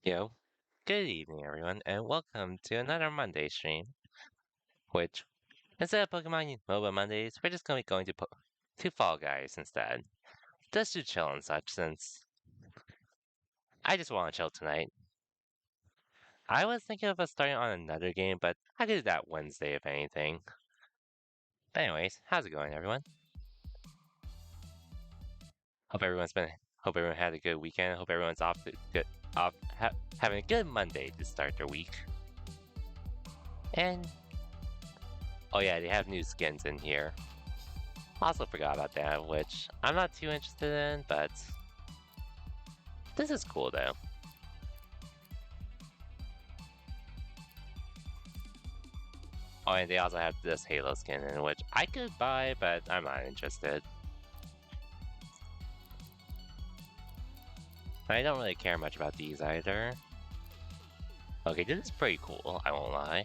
Yo, good evening, everyone, and welcome to another Monday stream. Which, instead of Pokemon Mobile Mondays, we're just going to be going to Fall Guys instead, just to chill and such. Since I just want to chill tonight. I was thinking of us starting on another game, but I could do that Wednesday if anything. But anyways, how's it going, everyone? Hope everyone's been. Hope everyone had a good weekend. Hope everyone's having a good Monday to start their week. And oh yeah, they have new skins in here. Also forgot about that, which I'm not too interested in, but this is cool though. Oh, and they also have this Halo skin in which I could buy, but I'm not interested. I don't really care much about these either. Okay, this is pretty cool, I won't lie.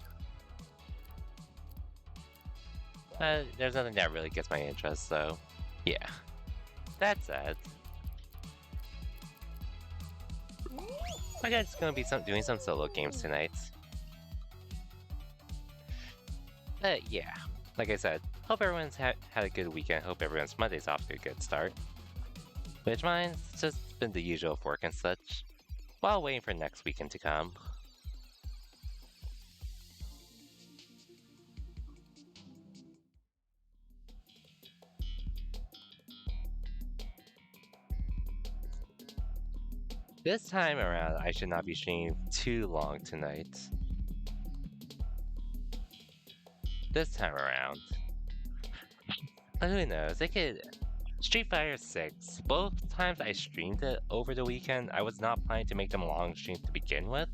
There's nothing that really gets my interest, so yeah. That said, I guess it's gonna be doing some solo games tonight. But yeah, like I said, hope everyone's had a good weekend. Hope everyone's Monday's off to a good start. Which mine's just been the usual of work and such, while waiting for next weekend to come. This time around, I should not be streaming too long tonight. This time around. But who knows, it could... Street Fighter 6, both times I streamed it over the weekend, I was not planning to make them long streams to begin with.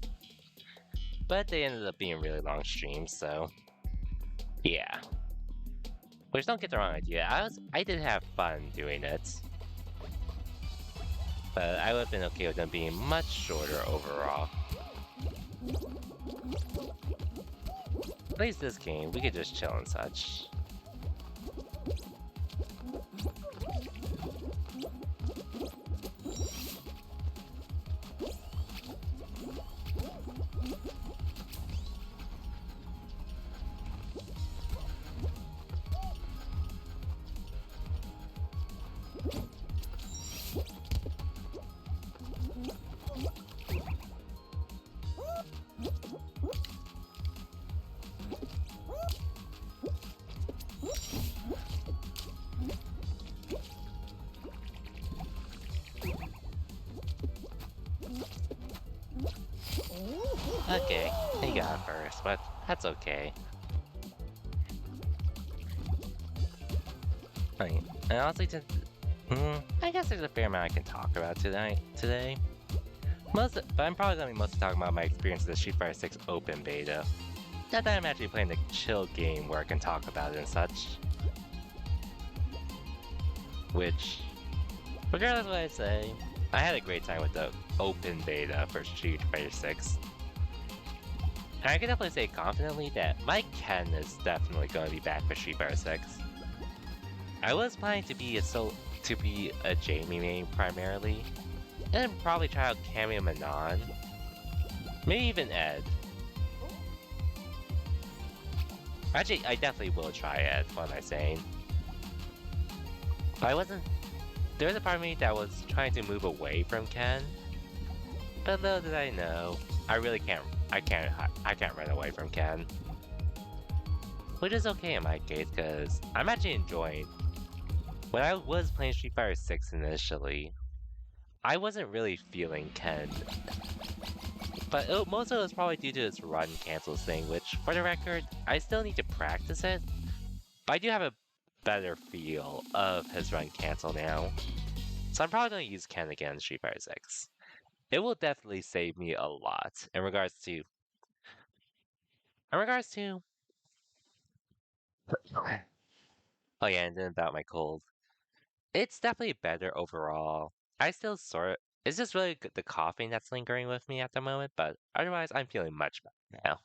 But they ended up being really long streams, so... Yeah. Which, don't get the wrong idea, I did have fun doing it. But I would have been okay with them being much shorter overall. At least this game, we could just chill and such. Okay, he got it first, but that's okay. Right. And honestly, I guess there's a fair amount I can talk about today. But I'm probably going to be mostly talking about my experience with the Street Fighter 6 open beta. Not that I'm actually playing the chill game where I can talk about it and such. Which, regardless of what I say, I had a great time with the open beta for Street Fighter 6. And I can definitely say confidently that my Ken is definitely going to be back for Street Fighter 6. I was planning to be a Jamie main primarily, and then probably try out Cammy and Manon. Maybe even Ed. Actually, I definitely will try Ed, what am I saying? But there was a part of me that was trying to move away from Ken. But little did I know, I can't run away from Ken. Which is okay in my case, because I'm actually enjoying. When I was playing Street Fighter 6 initially, I wasn't really feeling Ken. But most of it was probably due to its run cancels thing, which, for the record, I still need to practice it. But I do have a better feel of his run cancel now. So I'm probably going to use Ken again in Street Fighter 6. It will definitely save me a lot in regards to... Oh yeah, and then about my cold. It's definitely better overall. It's just really the coughing that's lingering with me at the moment, but otherwise I'm feeling much better now.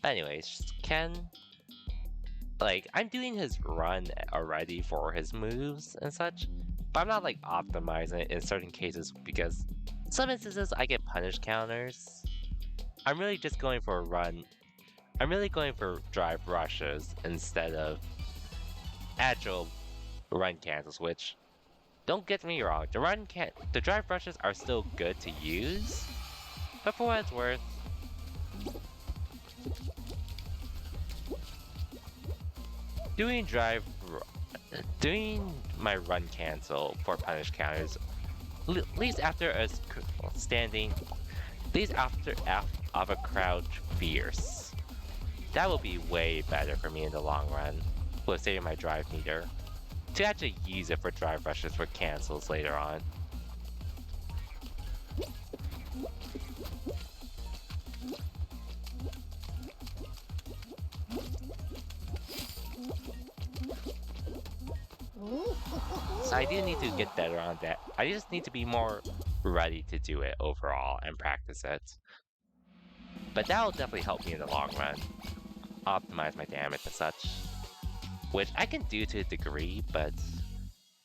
But anyways, Ken, like, I'm doing his run already for his moves and such, but I'm not like optimizing it in certain cases because Some instances I get punish counters. I'm really just going for a run. I'm really going for drive rushes instead of actual run cancels, which don't get me wrong, the drive rushes are still good to use, but for what it's worth, doing doing my run cancel for punish counters leaves after a standing, leaves after F of a crouch fierce. That will be way better for me in the long run, with saving my drive meter, to actually use it for drive rushes for cancels later on. So I do need to get better on that. I just need to be more ready to do it overall and practice it. But that will definitely help me in the long run. Optimize my damage and such. Which I can do to a degree, but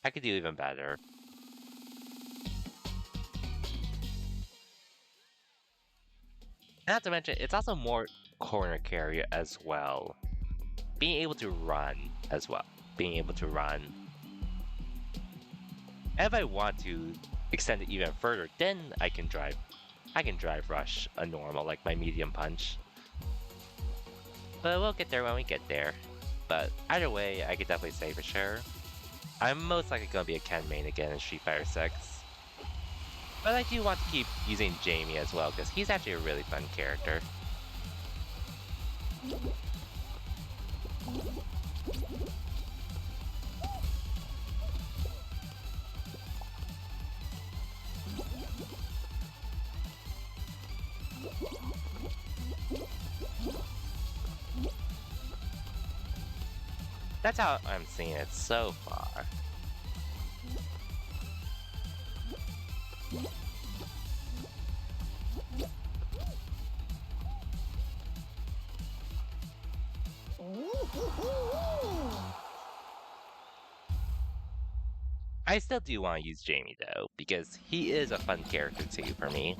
I could do even better. Not to mention, it's also more corner carry as well. Being able to run as well. Being able to run. And if I want to extend it even further, then I can drive rush a normal, like my medium punch. But we'll get there when we get there. But either way, I could definitely say for sure. I'm most likely gonna be a Ken main again in Street Fighter 6. But I do want to keep using Jamie as well, because he's actually a really fun character. That's how I'm seeing it so far. I still do want to use Jamie though, because he is a fun character too for me.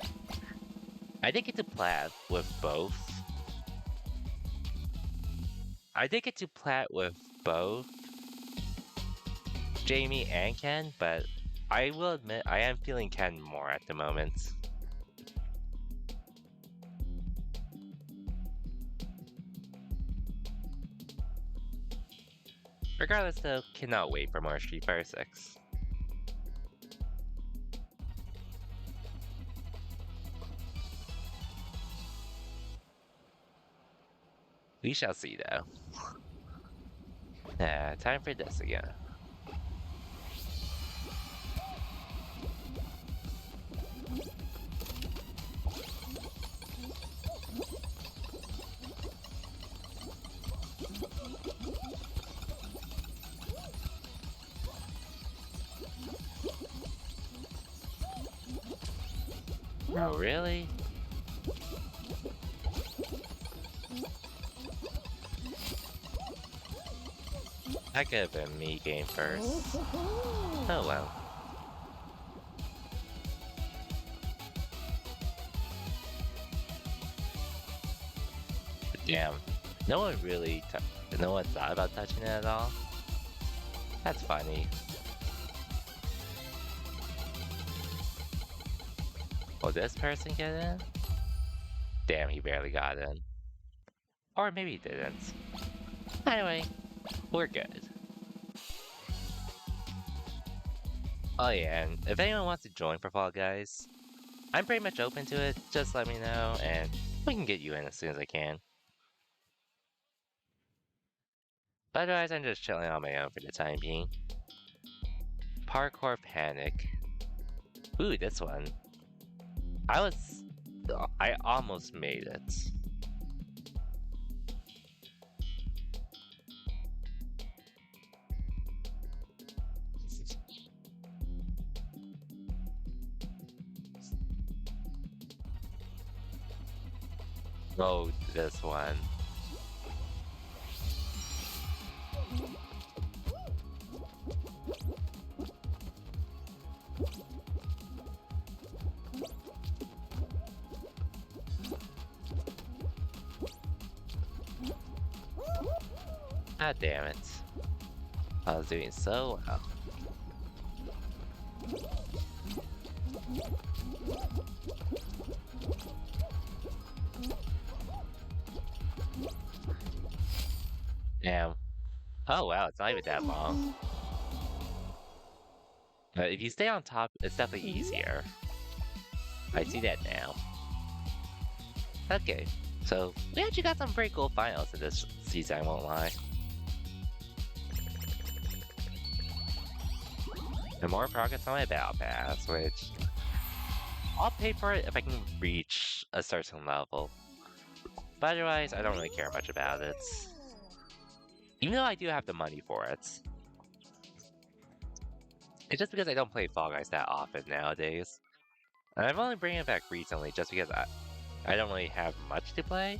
I did get to plat with both. Jamie and Ken, but I will admit I am feeling Ken more at the moment. Regardless though, cannot wait for more Street Fighter 6. We shall see though. Time for this again. Oh, really? That could have been me game first. Oh well. Damn. No one thought about touching it at all? That's funny. Will this person get in? Damn, he barely got in. Or maybe he didn't. Anyway, we're good. Oh yeah, and if anyone wants to join for Fall Guys, I'm pretty much open to it. Just let me know, and we can get you in as soon as I can. But otherwise, I'm just chilling on my own for the time being. Parkour Panic. Ooh, this one. I almost made it. Oh, this one. God damn it. I was doing so well. Damn. Oh wow, it's not even that long. But if you stay on top, it's definitely easier. I see that now. Okay, so we actually got some pretty cool finals in this season, I won't lie. And more progress on my battle pass, which I'll pay for it if I can reach a certain level. But otherwise, I don't really care much about it. Even though I do have the money for it. It's just because I don't play Fall Guys that often nowadays. And I'm only bringing it back recently just because I don't really have much to play.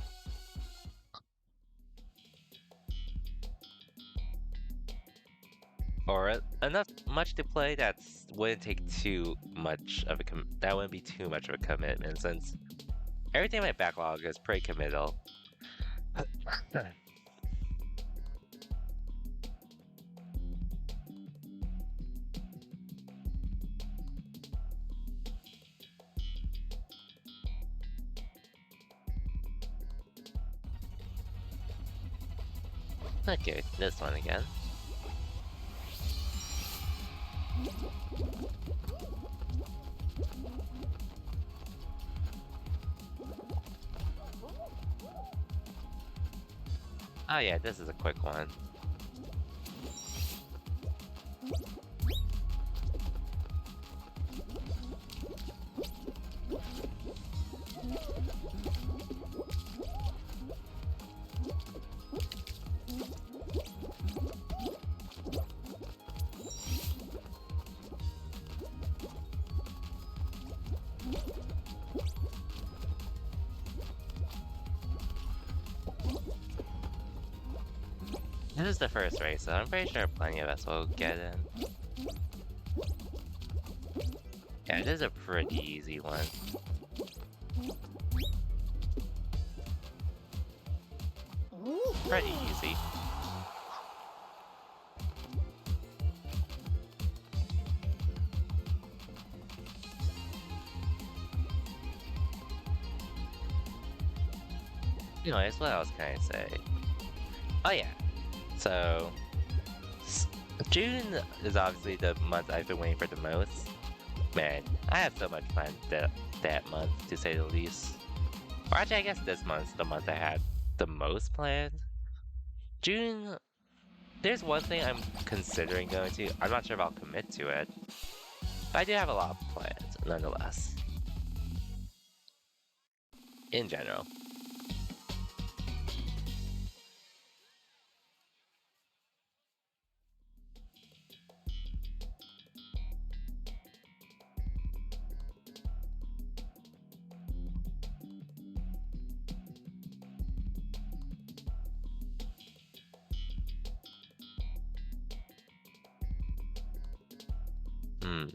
Or enough much to play that wouldn't take too much of a that wouldn't be too much of a commitment since everything in my backlog is pretty committal. Okay, this one again. Oh yeah, this is a quick one. This is the first race, so I'm pretty sure plenty of us will get in. Yeah, this is a pretty easy one. Pretty easy. Anyways, what else can I say? Oh yeah, so June is obviously the month I've been waiting for the most. Man, I have so much planned that month, to say the least. Or actually, I guess this month's the month I had the most planned. June, there's one thing I'm considering going to. I'm not sure if I'll commit to it. But I do have a lot of plans, nonetheless. In general. Hmm.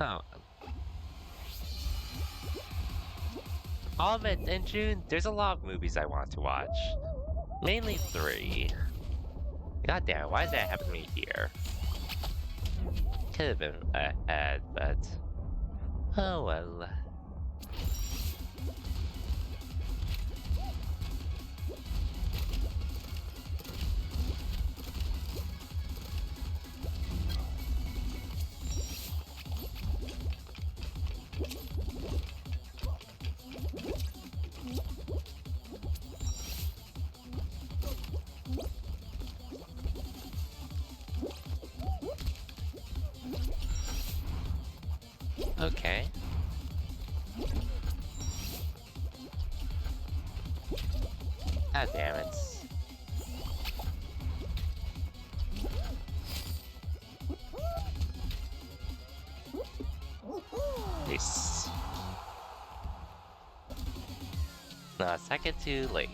Oh. I'll admit, in June, there's a lot of movies I want to watch. Mainly 3. God damn, why does that happen to me here? Could have been ahead, but... Oh well. Okay. God damn it. Nice. A second too late.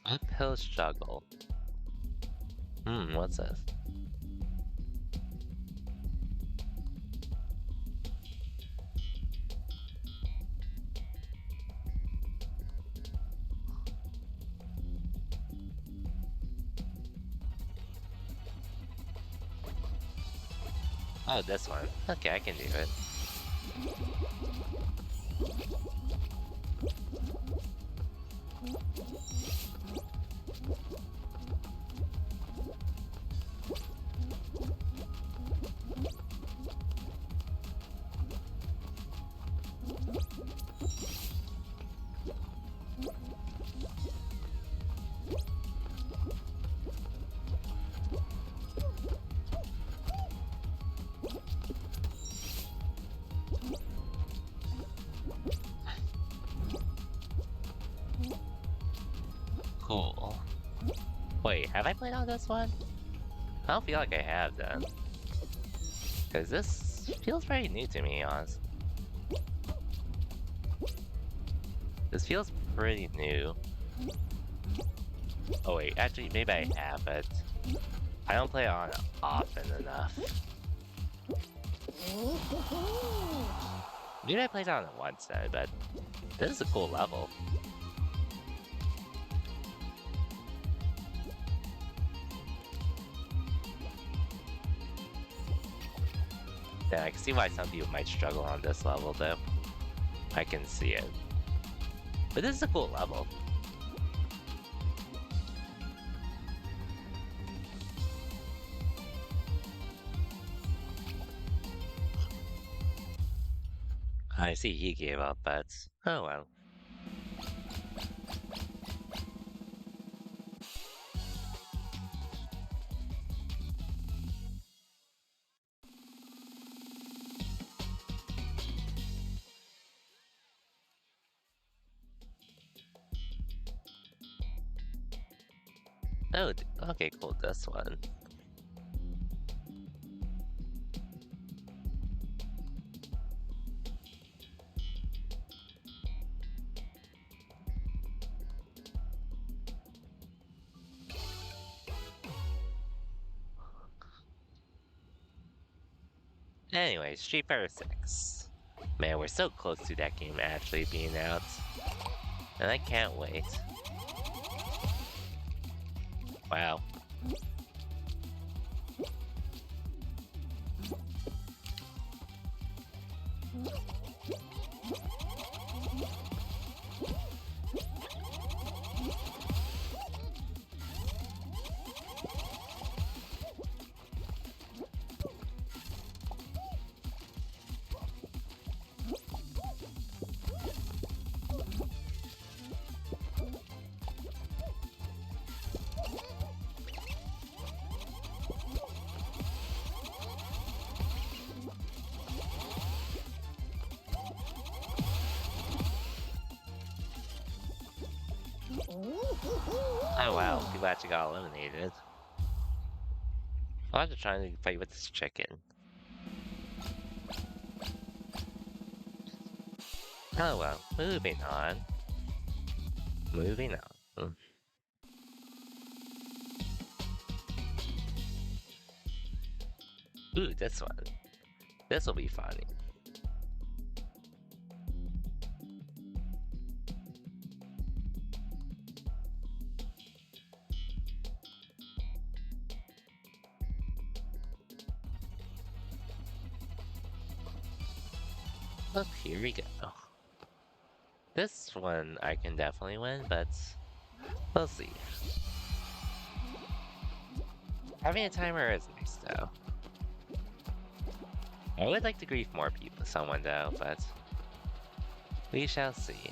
Uphill struggle. What's this? Oh, this one. Okay, I can do it. Cool. Wait, have I played on this one? I don't feel like I have then. Cause this feels very new to me, honestly. This feels pretty new. Oh wait, actually maybe I have, but I don't play on it often enough. Maybe I played on it once then, but this is a cool level. Yeah, I can see why some people might struggle on this level though. I can see it. But this is a cool level. I see he gave up, but oh well. Oh, okay, cool, this one. Anyway, Street Fighter 6. Man, we're so close to that game actually being out. And I can't wait. Wow. Oh wow, people actually got eliminated. I'm just trying to fight with this chicken. Oh well, moving on. Moving on. Ooh, this one. This will be funny. Oh, here we go. This one I can definitely win, but we'll see. Having a timer is nice, though. I would like to grief more people, someone though, but we shall see.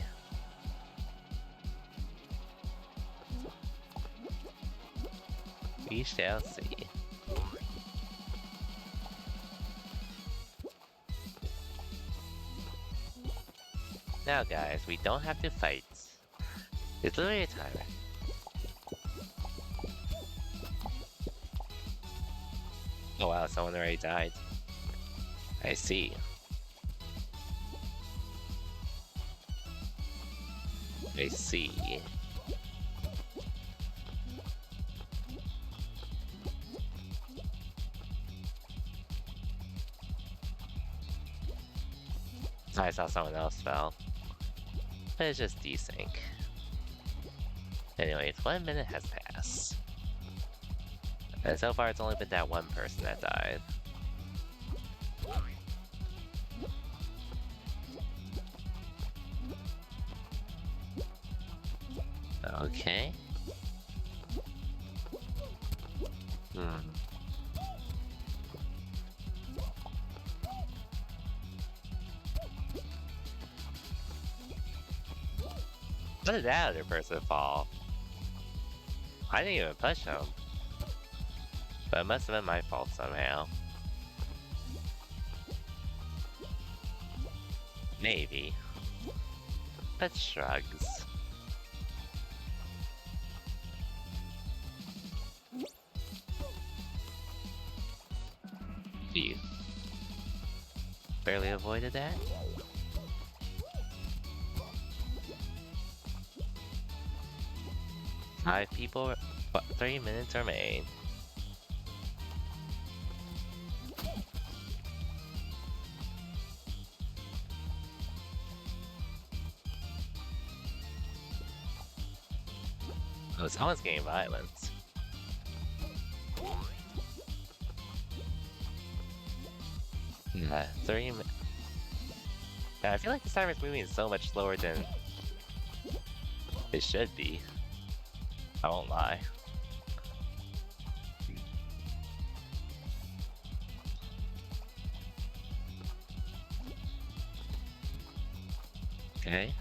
We shall see. Now, guys, we don't have to fight. It's literally a timer. Oh wow, someone already died. I see. I see. I saw someone else fell. But it's just desync. Anyways, 1 minute has passed. And so far it's only been that one person that died. Okay. How did that other person fall? I didn't even push him. But it must have been my fault somehow. Maybe. But shrugs. Phew. Barely avoided that. Five people, 3 minutes remain. Oh, someone's getting violence. Yeah, 3 minutes. Yeah, I feel like this timer's moving so much slower than it should be. I won't lie. Okay.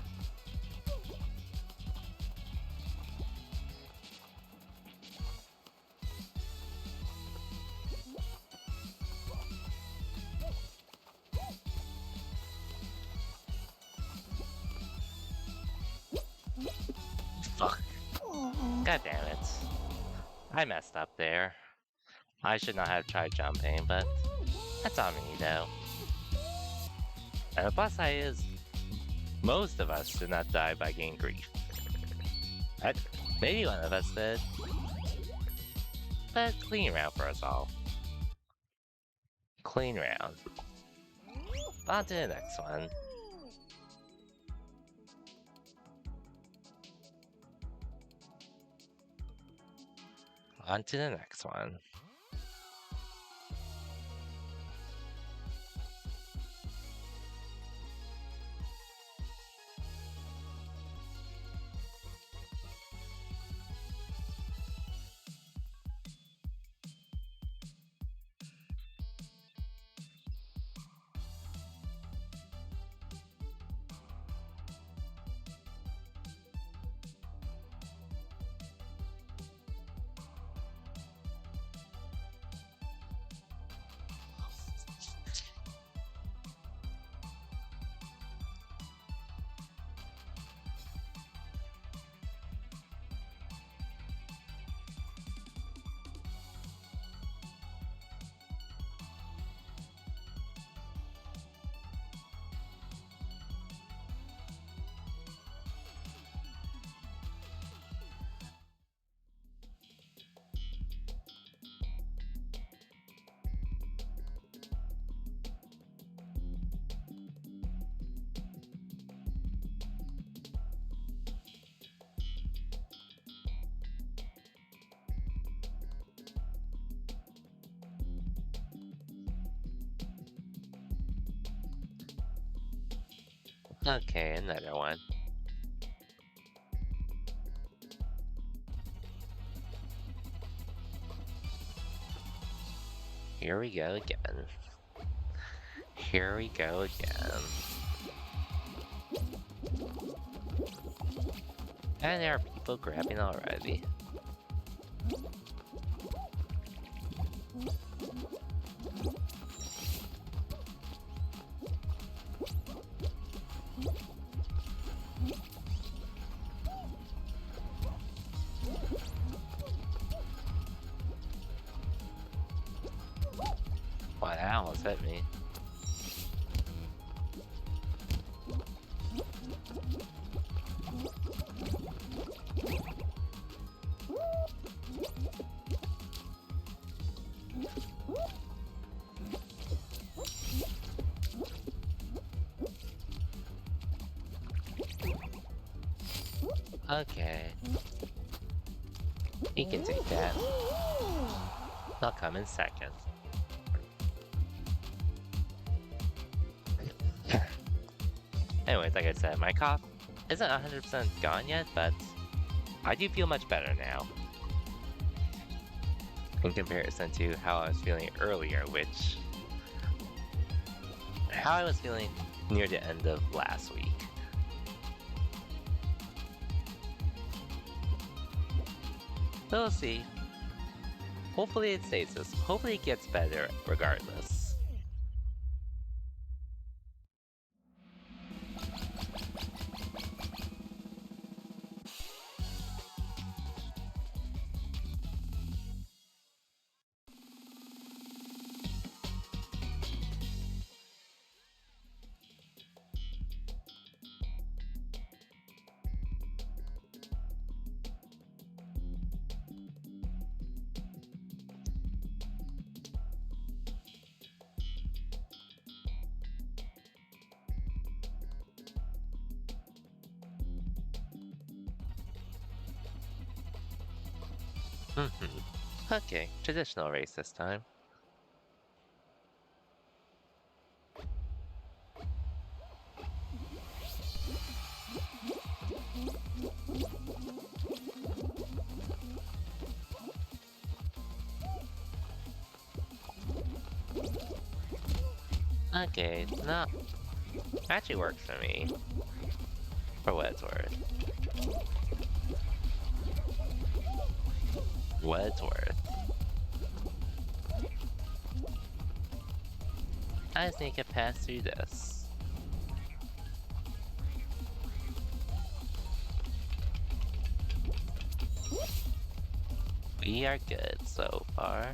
Fuck. God damn it. I messed up there. I should not have tried jumping, but that's on me though. And the plus side is, most of us did not die by getting grief. Maybe one of us did. But clean round for us all. Clean round. On to the next one. On to the next one. Okay, another one. Here we go again. Here we go again. And there are people grabbing already. Wow, that almost hit me. Okay. He can take that. I'll come in second. Anyways, like I said, my cough isn't 100% gone yet, but I do feel much better now. In comparison to how I was feeling earlier, which... how I was feeling near the end of last week. So we'll see. Hopefully it stays this. Hopefully it gets better regardless. Okay, traditional race this time. Okay, no. Actually works for me. For what it's worth. What it's worth. I just need to pass through this. We are good so far.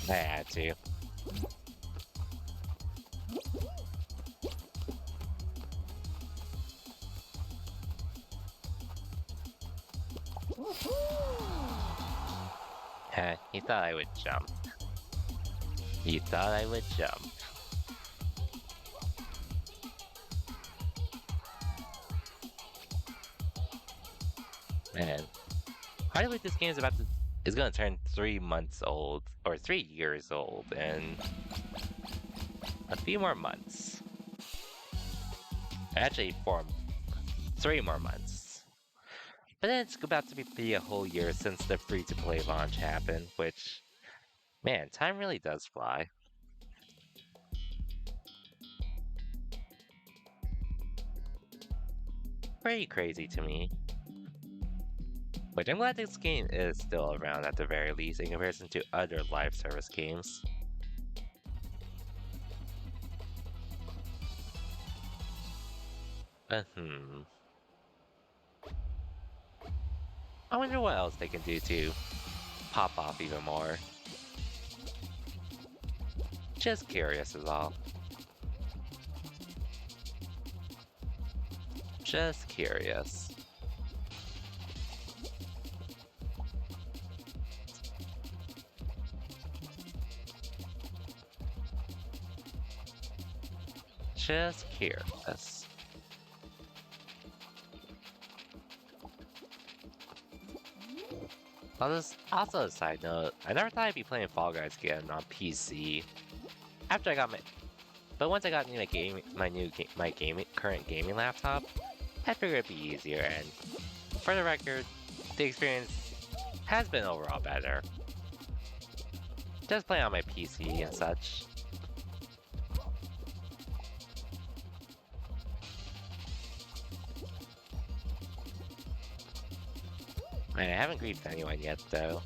I had to. You thought I would jump. You thought I would jump. Man. Hardly this game is gonna turn 3 months old, or 3 years old, in a few more months. Actually, 3 more months. But then it's about to be a whole year since the free-to-play launch happened, which, man, time really does fly. Pretty crazy to me. But I'm glad this game is still around at the very least in comparison to other live service games. I wonder what else they can do to pop off even more. Just curious is all. Just curious. Just curious. Also a side note, I never thought I'd be playing Fall Guys again on PC. After I got but once I got my current gaming laptop, I figured it'd be easier, and for the record, the experience has been overall better. Just playing on my PC and such. Man, I haven't griefed anyone yet, though.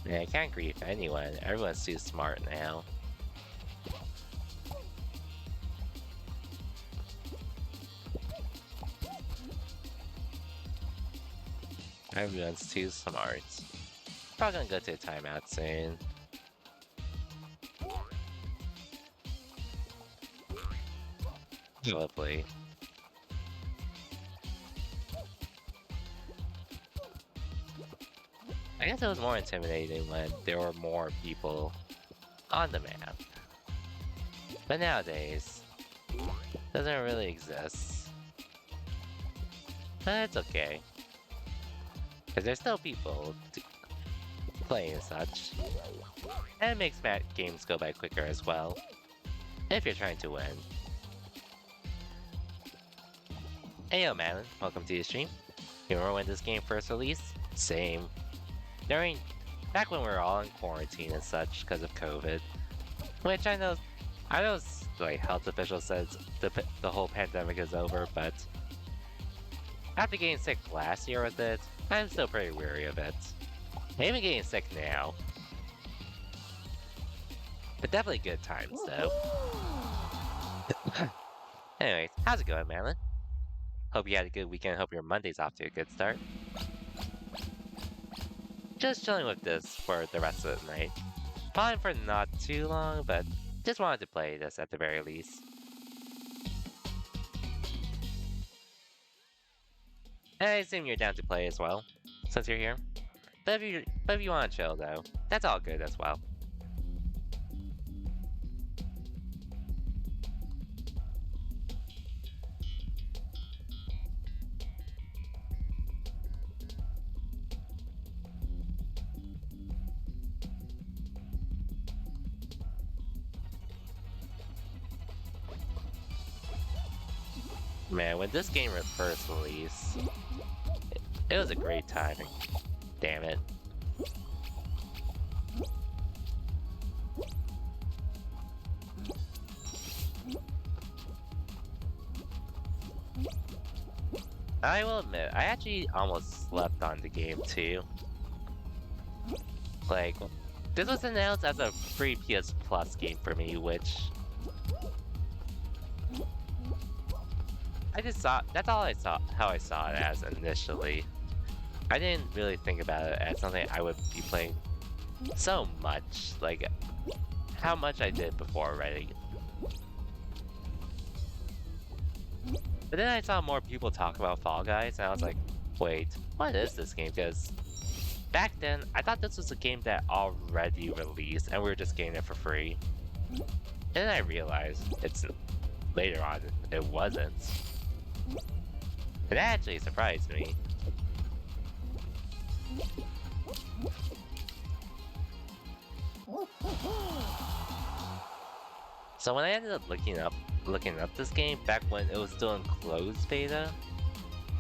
Man, I can't grief anyone. Everyone's too smart now. Everyone's too smart. Probably gonna go to a timeout soon. Lovely. I guess it was more intimidating when there were more people on the map. But nowadays, it doesn't really exist. But it's okay. Because there's still people to play and such. And it makes games go by quicker as well. If you're trying to win. Hey yo, Madeline, welcome to the stream. You remember when this game first released? Same. Back when we were all in quarantine and such because of COVID. Which I know like health officials says the whole pandemic is over, but after getting sick last year with it, I'm still pretty weary of it. I'm even getting sick now. But definitely good times though. Anyways, how's it going, Madeline? Hope you had a good weekend. Hope your Monday's off to a good start. Just chilling with this for the rest of the night. Probably for not too long, but just wanted to play this at the very least. And I assume you're down to play as well, since you're here. But if you want to chill though, that's all good as well. Man, when this game first released, it was a great timing. Damn it. I will admit, I actually almost slept on the game too. Like, this was announced as a free PS Plus game for me, which I just saw, that's all I saw, how I saw it as initially. I didn't really think about it as something I would be playing so much, like how much I did before already. But then I saw more people talk about Fall Guys, and I was like, wait, what is this game? Because back then, I thought this was a game that already released, and we were just getting it for free. And then I realized, later on, it wasn't. It actually surprised me. So when I ended up looking up this game back when it was still in closed beta,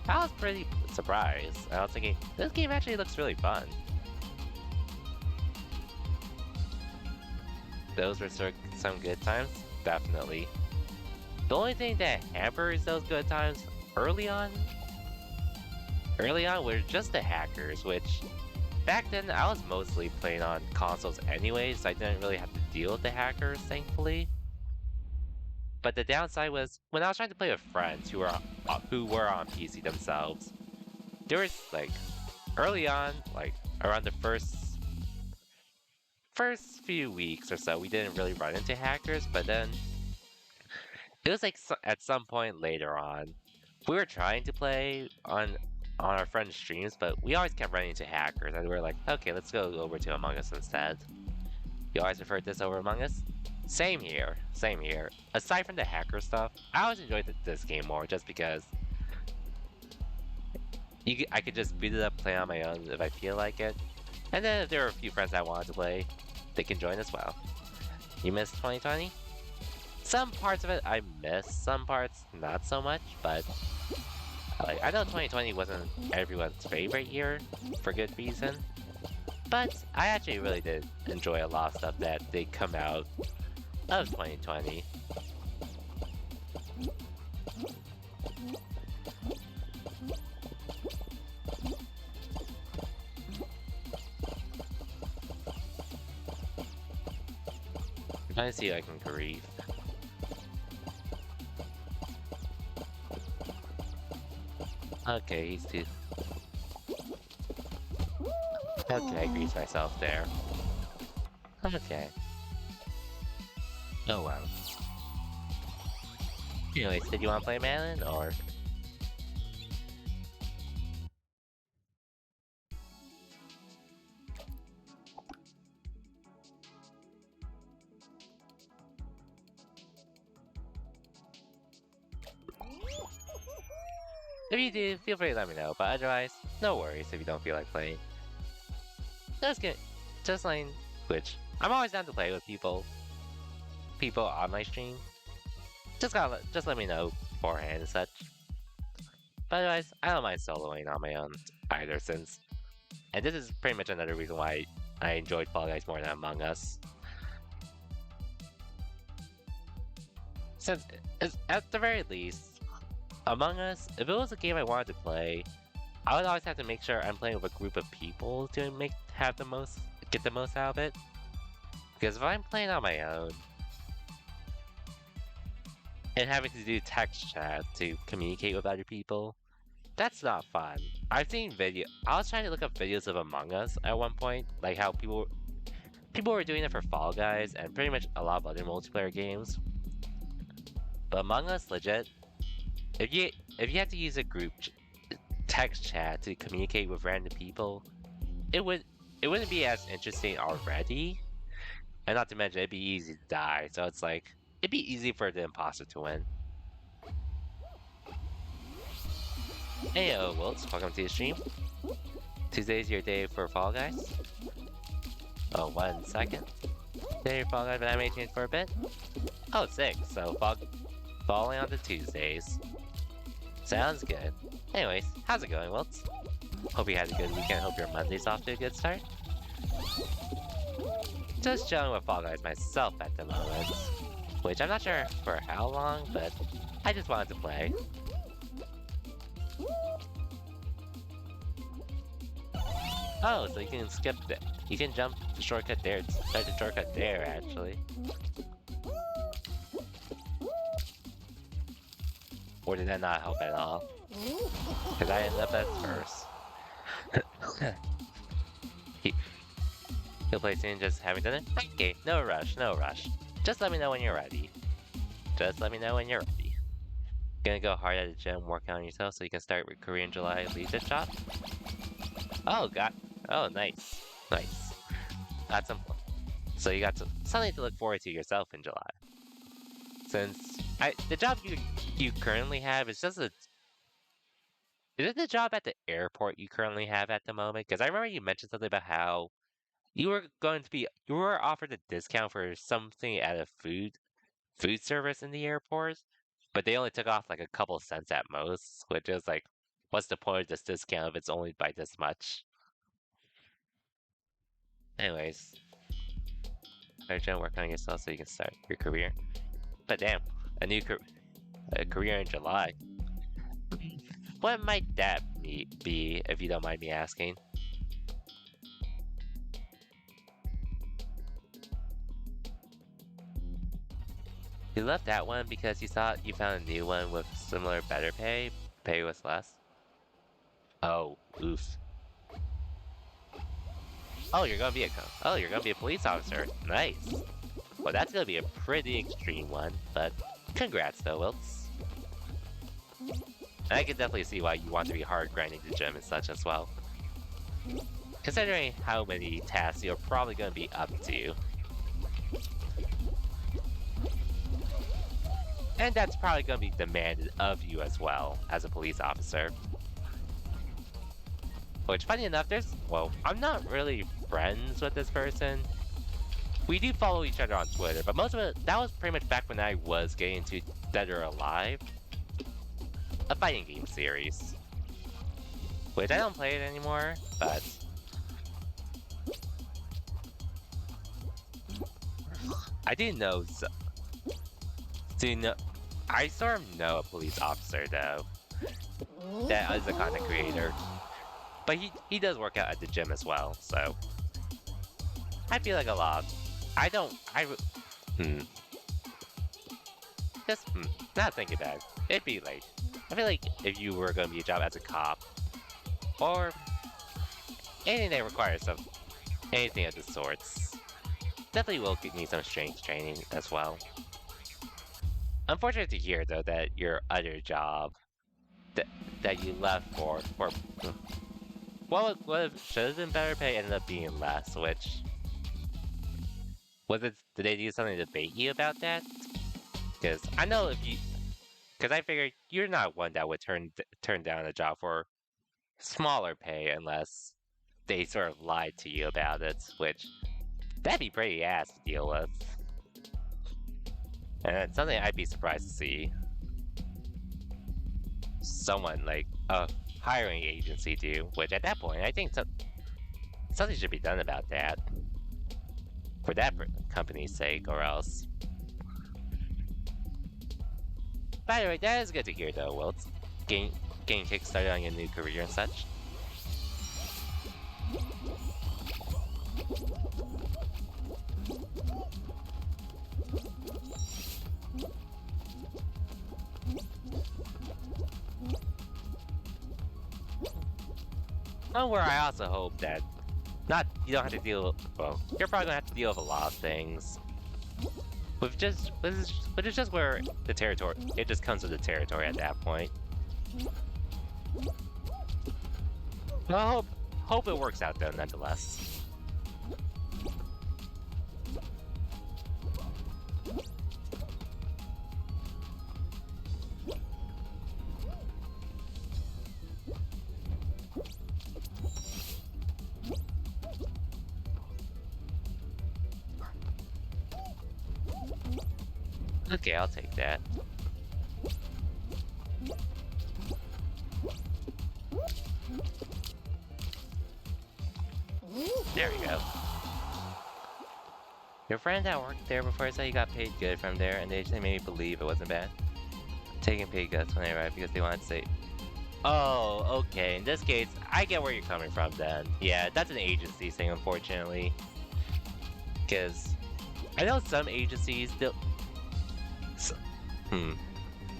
I was pretty surprised. I was thinking, this game actually looks really fun. Those were some good times, definitely. The only thing that hampers those good times early on were just the hackers, which back then I was mostly playing on consoles anyways, so I didn't really have to deal with the hackers, thankfully. But the downside was when I was trying to play with friends who were on PC themselves, there was like early on, like around the first few weeks or so, we didn't really run into hackers, but then it was like at some point later on, we were trying to play on our friends' streams, but we always kept running into hackers, and we were like, okay, let's go over to Among Us instead. You always preferred this over Among Us? Same here, same here. Aside from the hacker stuff, I always enjoyed this game more just because I could just beat it up, play on my own if I feel like it. And then if there are a few friends that wanted to play, they can join as well. You missed 2020? Some parts of it I missed, some parts not so much, but like I know 2020 wasn't everyone's favorite year for good reason. But I actually really did enjoy a lot of stuff that did come out of 2020. I'm trying to see if I can grieve. Okay, he's too... Okay, I grease myself there. Okay. Oh wow. Anyways, did you want to play Malin, or...? If you do, feel free to let me know, but otherwise, no worries if you don't feel like playing. Just like Twitch. I'm always down to play with people on my stream. Just let me know beforehand and such. But otherwise, I don't mind soloing on my own either, and this is pretty much another reason why I enjoyed Fall Guys more than Among Us. Since, at the very least, Among Us, if it was a game I wanted to play, I would always have to make sure I'm playing with a group of people to get the most out of it. Because if I'm playing on my own and having to do text chat to communicate with other people, that's not fun. I was trying to look up videos of Among Us at one point, like how people were doing it for Fall Guys and pretty much a lot of other multiplayer games. But Among Us, legit, if you had to use a group text chat to communicate with random people, it wouldn't be as interesting already, and not to mention it'd be easy to die. So it's like it'd be easy for the imposter to win. Hey, Wilts, welcome to the stream. Tuesday's your day for Fall Guys. Oh, 1 second. Today for Fall Guys, but I may change for a bit. Oh, sick. So falling on the Tuesdays. Sounds good. Anyways, how's it going, Wilts? Hope you had a good weekend. Hope your Monday's off to a good start. Just chilling with Fall Guys myself at the moment. Which I'm not sure for how long, but I just wanted to play. Oh, so you can skip it. You can jump the shortcut there. Start the shortcut there, actually. Or did that not help at all? Because I ended up at first. He'll play soon, just haven't done it? Okay, no rush, no rush. Just let me know when you're ready. Just let me know when you're ready. Gonna go hard at the gym, work on yourself so you can start with Korean July leadership shop? Oh, oh, nice. Nice. That's important. So you got something to look forward to yourself in July. Since the job you currently have is just a... Is it the job at the airport you currently have at the moment? Because I remember you mentioned something about how you were offered a discount for something at a food service in the airport, but they only took off like a couple cents at most, which is like, what's the point of this discount if it's only by this much? Anyways, urgent work on yourself so you can start your career. But damn, a career in July. What might that be, if you don't mind me asking? You left that one because you thought you found a new one with similar better pay was less? Oh, oof. Oh, you're gonna be a police officer. Nice. Well, that's gonna be a pretty extreme one, but congrats though, Wilts. And I can definitely see why you want to be hard grinding the gym and such as well. Considering how many tasks you're probably gonna be up to. And that's probably gonna be demanded of you as well, as a police officer. Which, funny enough, I'm not really friends with this person. We do follow each other on Twitter, but most of it, that was pretty much back when I was getting into Dead or Alive, a fighting game series. Which I don't play it anymore, but I do know. I sort of know a police officer though that is a content creator, but he does work out at the gym as well. So I feel like a lot. I don't. Hmm. Just not thinking about it. It'd be like I feel like if you were going to be a job as a cop or anything that requires anything of the sorts, definitely will need some strength training as well. Unfortunate to hear though that your other job that you left for what should have been better pay ended up being less. Which was it? Did they do something to bait you about that? Because I know because I figured you're not one that would turn down a job for smaller pay unless they sort of lied to you about it, which that'd be pretty ass to deal with. And it's something I'd be surprised to see someone like a hiring agency do, which at that point I think something should be done about that. For that company's sake, or else. By the way, that is good to hear though, Wilt. Getting kickstarted on your new career and such. Oh, where I also hope that you don't have to deal. Well, you're probably gonna have to deal with a lot of things. But it's just where the territory. It just comes with the territory at that point. Well, hope it works out though, nonetheless. Okay, I'll take that. There we go. Your friend that worked there before said he got paid good from there, and they just made me believe it wasn't bad. Taking pay cuts when they arrived because they wanted to say, "Oh, okay. In this case, I get where you're coming from then. Yeah, that's an agency thing, unfortunately. Because I know some agencies,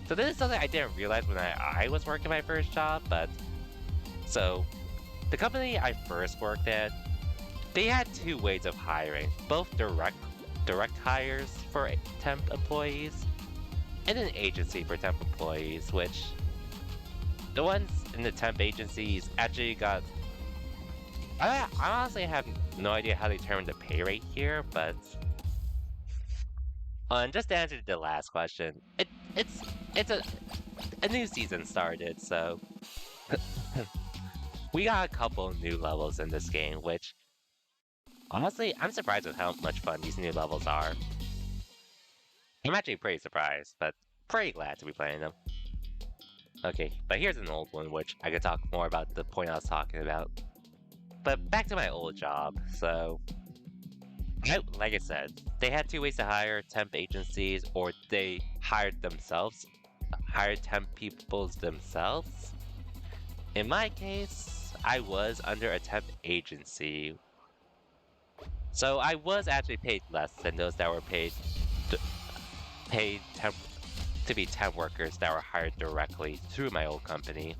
So this is something I didn't realize when I was working my first job, but... So, the company I first worked at, they had two ways of hiring. Both direct hires for temp employees, and an agency for temp employees, which... The ones in the temp agencies actually got... I honestly have no idea how they determine the pay rate here, but... And just to answer the last question, it's a new season started, so we got a couple new levels in this game, which honestly I'm surprised with how much fun these new levels are. I'm actually pretty surprised, but pretty glad to be playing them. Okay, but here's an old one which I could talk more about the point I was talking about. But back to my old job, so... Like I said, they had two ways to hire temp agencies, or they hired temp people themselves. In my case, I was under a temp agency, so I was actually paid less than those that were paid to be temp workers that were hired directly through my old company.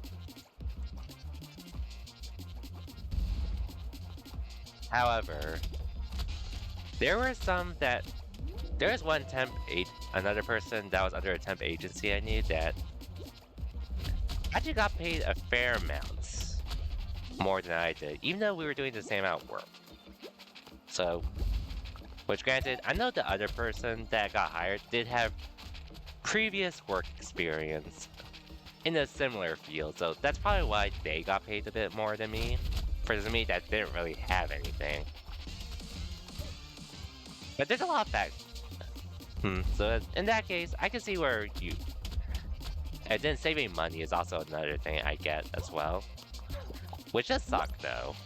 However, there was another person that was under a temp agency I knew that actually got paid a fair amount more than I did, even though we were doing the same amount of work. So, which granted, I know the other person that got hired did have previous work experience in a similar field, so that's probably why they got paid a bit more than me. for me that didn't really have anything. But there's a lot of that. So in that case, I can see where you. And then saving money is also another thing I get as well. Which does suck though.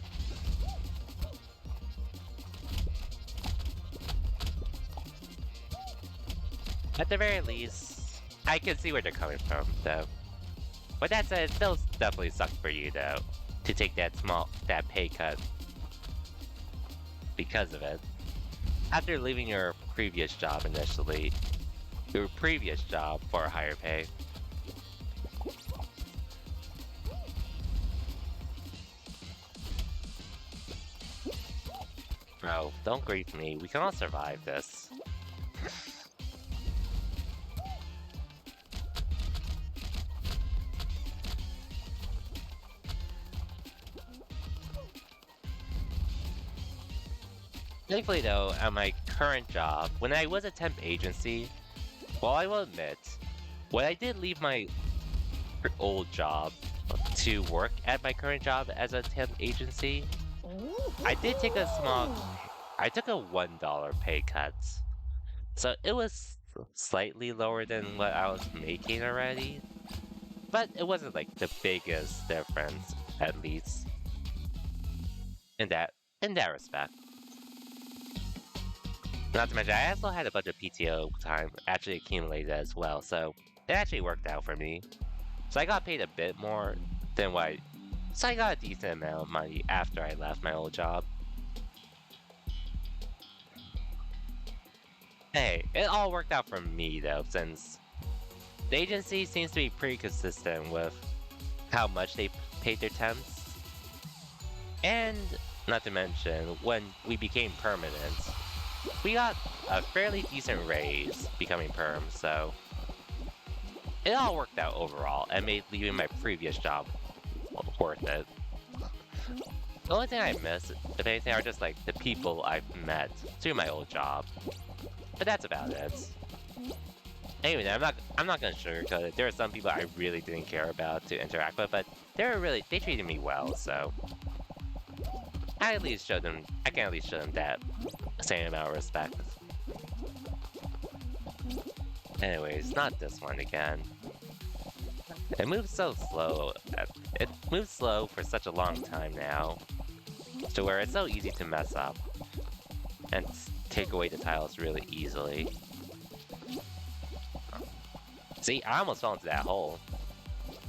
At the very least, I can see where they're coming from though. But that said, it still definitely sucks for you though. To take that pay cut. Because of it. After leaving your previous job initially, your previous job for a higher pay. Bro, don't grieve me. We can all survive this. Thankfully though, at my current job, when I was a temp agency, well, I will admit, when I did leave my old job to work at my current job as a temp agency, I did take I took a $1 pay cut. So it was slightly lower than what I was making already, but it wasn't like the biggest difference, at least, in that respect. Not to mention, I also had a bunch of PTO time actually accumulated as well, so it actually worked out for me. So I got paid a bit more than so I got a decent amount of money after I left my old job. Hey, it all worked out for me though, since the agency seems to be pretty consistent with how much they paid their temps. And not to mention, when we became permanent, we got a fairly decent raise becoming perm, so it all worked out overall and made leaving my previous job worth it. The only thing I miss, if anything, are just like the people I've met through my old job. But that's about it. Anyway, I'm not gonna sugarcoat it. There are some people I really didn't care about to interact with, but they treated me well, so I can at least show them that same amount of respect. Anyways, not this one again. It moves so slow. It moves slow for such a long time now, to where it's so easy to mess up and take away the tiles really easily. See, I almost fell into that hole.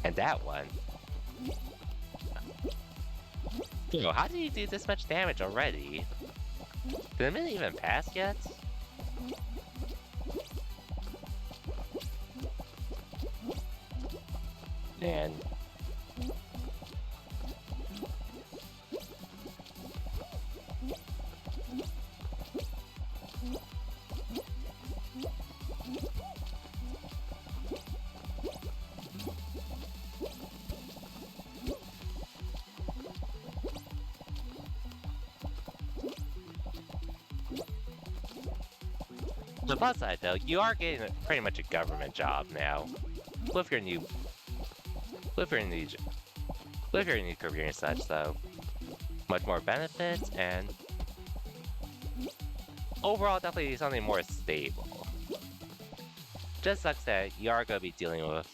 And that one. Yo, how did you do this much damage already? Did the minute even pass yet? Man. The plus side though, you are getting pretty much a government job now. With your new career and such though. Much more benefits and overall definitely something more stable. Just sucks that you are gonna be dealing with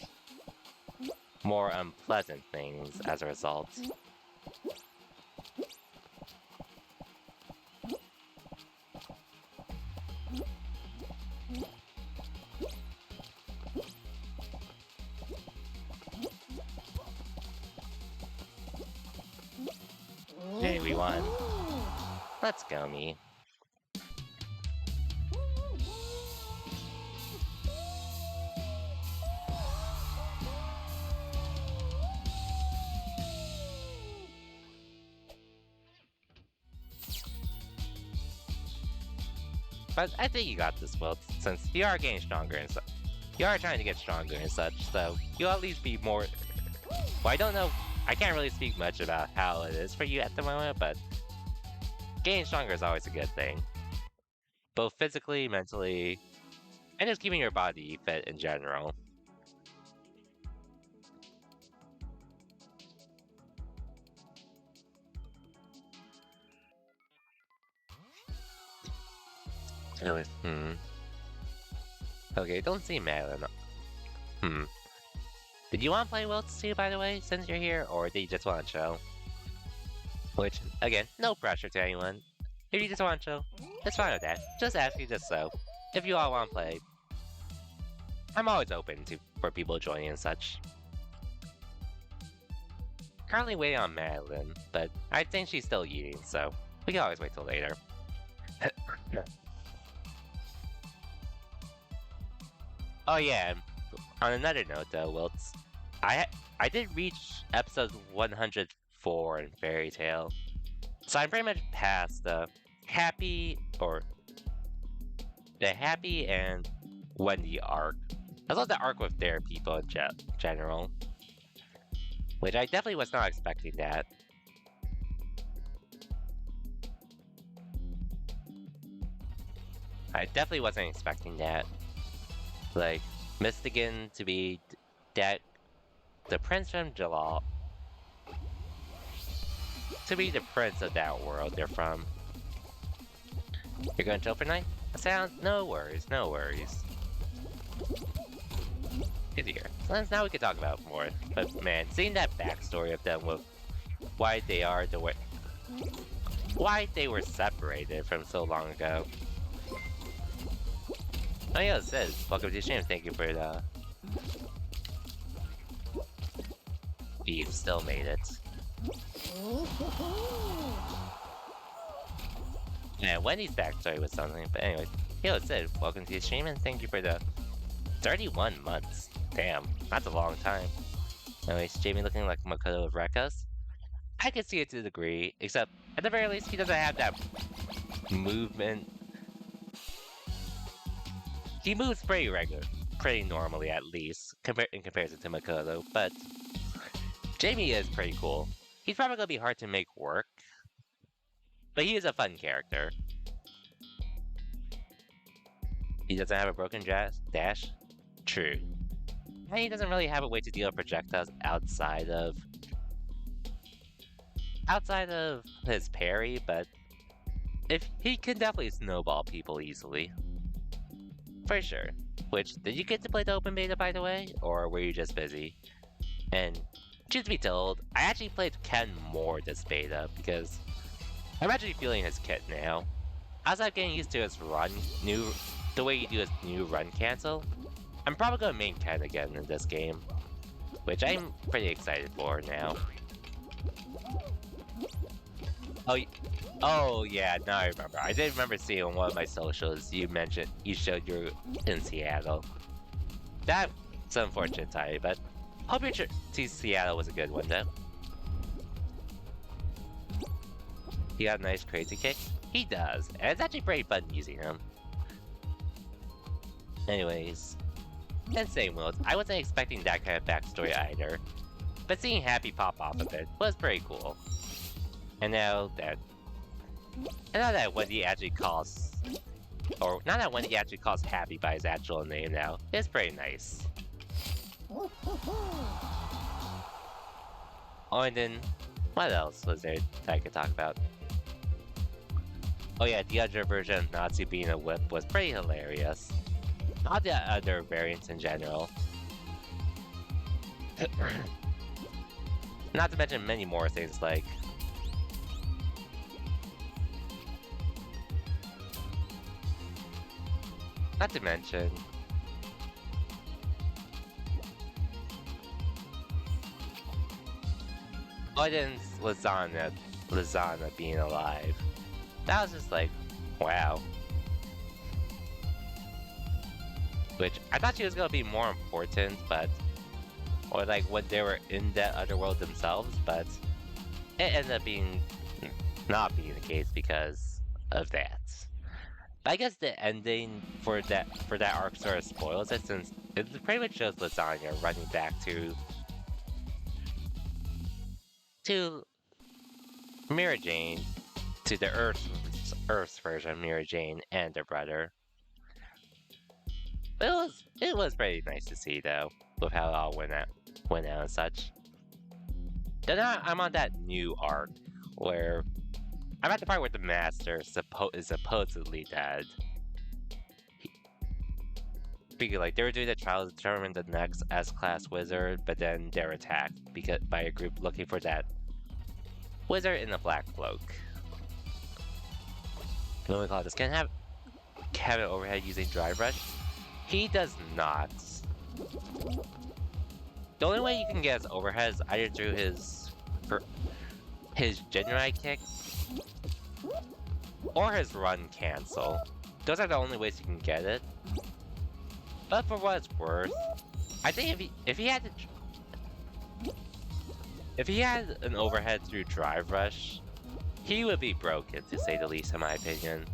more unpleasant things as a result. Hey, we won. Let's go, me. But I think you got this, Will, since you are getting stronger and such. You are trying to get stronger and such, so you'll at least be more... Well, I don't know. I can't really speak much about how it is for you at the moment, but getting stronger is always a good thing. Both physically, mentally, and just keeping your body fit in general. Anyways, Okay, don't see Madeline. Hmm. Did you want to play Wilts too, by the way, since you're here, or did you just want to chill? Which, again, no pressure to anyone. If you just want to chill, it's fine with that. Just ask you just so. If you all want to play, I'm always open for people joining and such. Currently waiting on Madeline, but I think she's still eating, so we can always wait till later. Oh yeah, on another note though, Wilts, I did reach episode 104 in Fairy Tale, so I'm pretty much past the Happy and Wendy arc. I love the arc with their people in general, which I definitely was not expecting that. I definitely wasn't expecting that. Like, Mystigan to be that the prince from Jalal to be the prince of that world they're from. You're going to chill for night? No worries, no worries. Good here. So now we can talk about it more. But man, seeing that backstory of them with why they are the way, why they were separated from so long ago. Oh yeah, it says, welcome to the stream, thank you for the... You've still made it. Yeah, Wendy's backstory was something, but anyways. Yo, it said, welcome to the stream and thank you for the 31 months. Damn, that's a long time. Anyways, Jamie looking like Makoto of Rekka's. I can see it to a degree, except at the very least he doesn't have that movement. He moves pretty normally at least, in comparison to Makoto, but Jamie is pretty cool. He's probably gonna be hard to make work, but he is a fun character. He doesn't have a broken dash? True. And he doesn't really have a way to deal with projectiles outside of his parry, but if he can definitely snowball people easily. For sure. Which, did you get to play the open beta, by the way? Or were you just busy? And, truth be told, I actually played Ken more this beta, because I'm actually feeling his kit now. As I'm getting used to his the way you do his new run cancel, I'm probably gonna main Ken again in this game. Which I'm pretty excited for now. Oh yeah, now I remember. I did remember seeing on one of my socials you showed you're in Seattle. That's unfortunate, Ty, but hope your trip to Seattle was a good one though. He got a nice crazy kick? He does, and it's actually pretty fun using him. Anyways, and same Wills, I wasn't expecting that kind of backstory either, but seeing Happy pop off of it was pretty cool. And now that Wendy actually calls, or not that Wendy actually calls Happy by his actual name now, it's pretty nice. Oh, and then, what else was there that I could talk about? Oh yeah, the other version of Natsu being a whip was pretty hilarious. Not the other variants in general. Not to mention many more things like... Not to mention... Odin's Lasagna being alive. That was just like, wow. Which, I thought she was gonna be more important, but... Or like when they were in that other world themselves, but... It ended up not being the case because of that. But I guess the ending for that arc sort of spoils it, since it pretty much shows Lasagna running back to Mira Jane, to the Earth's version of Mira Jane and their brother. But it was pretty nice to see though, with how it all went out and such. Then I'm on that new arc where I'm at the part where the master is supposedly dead. speaking, like, they were doing a trial to determine the next S-class wizard, but then they're attacked by a group looking for that wizard in a black cloak. What do we call this? Can have it overhead using Drive Rush? He does not. The only way you can get his overhead is either through his Genrai kick or his run cancel. Those are the only ways you can get it. But for what it's worth, I think if he had an overhead through Drive Rush, he would be broken, to say the least, in my opinion.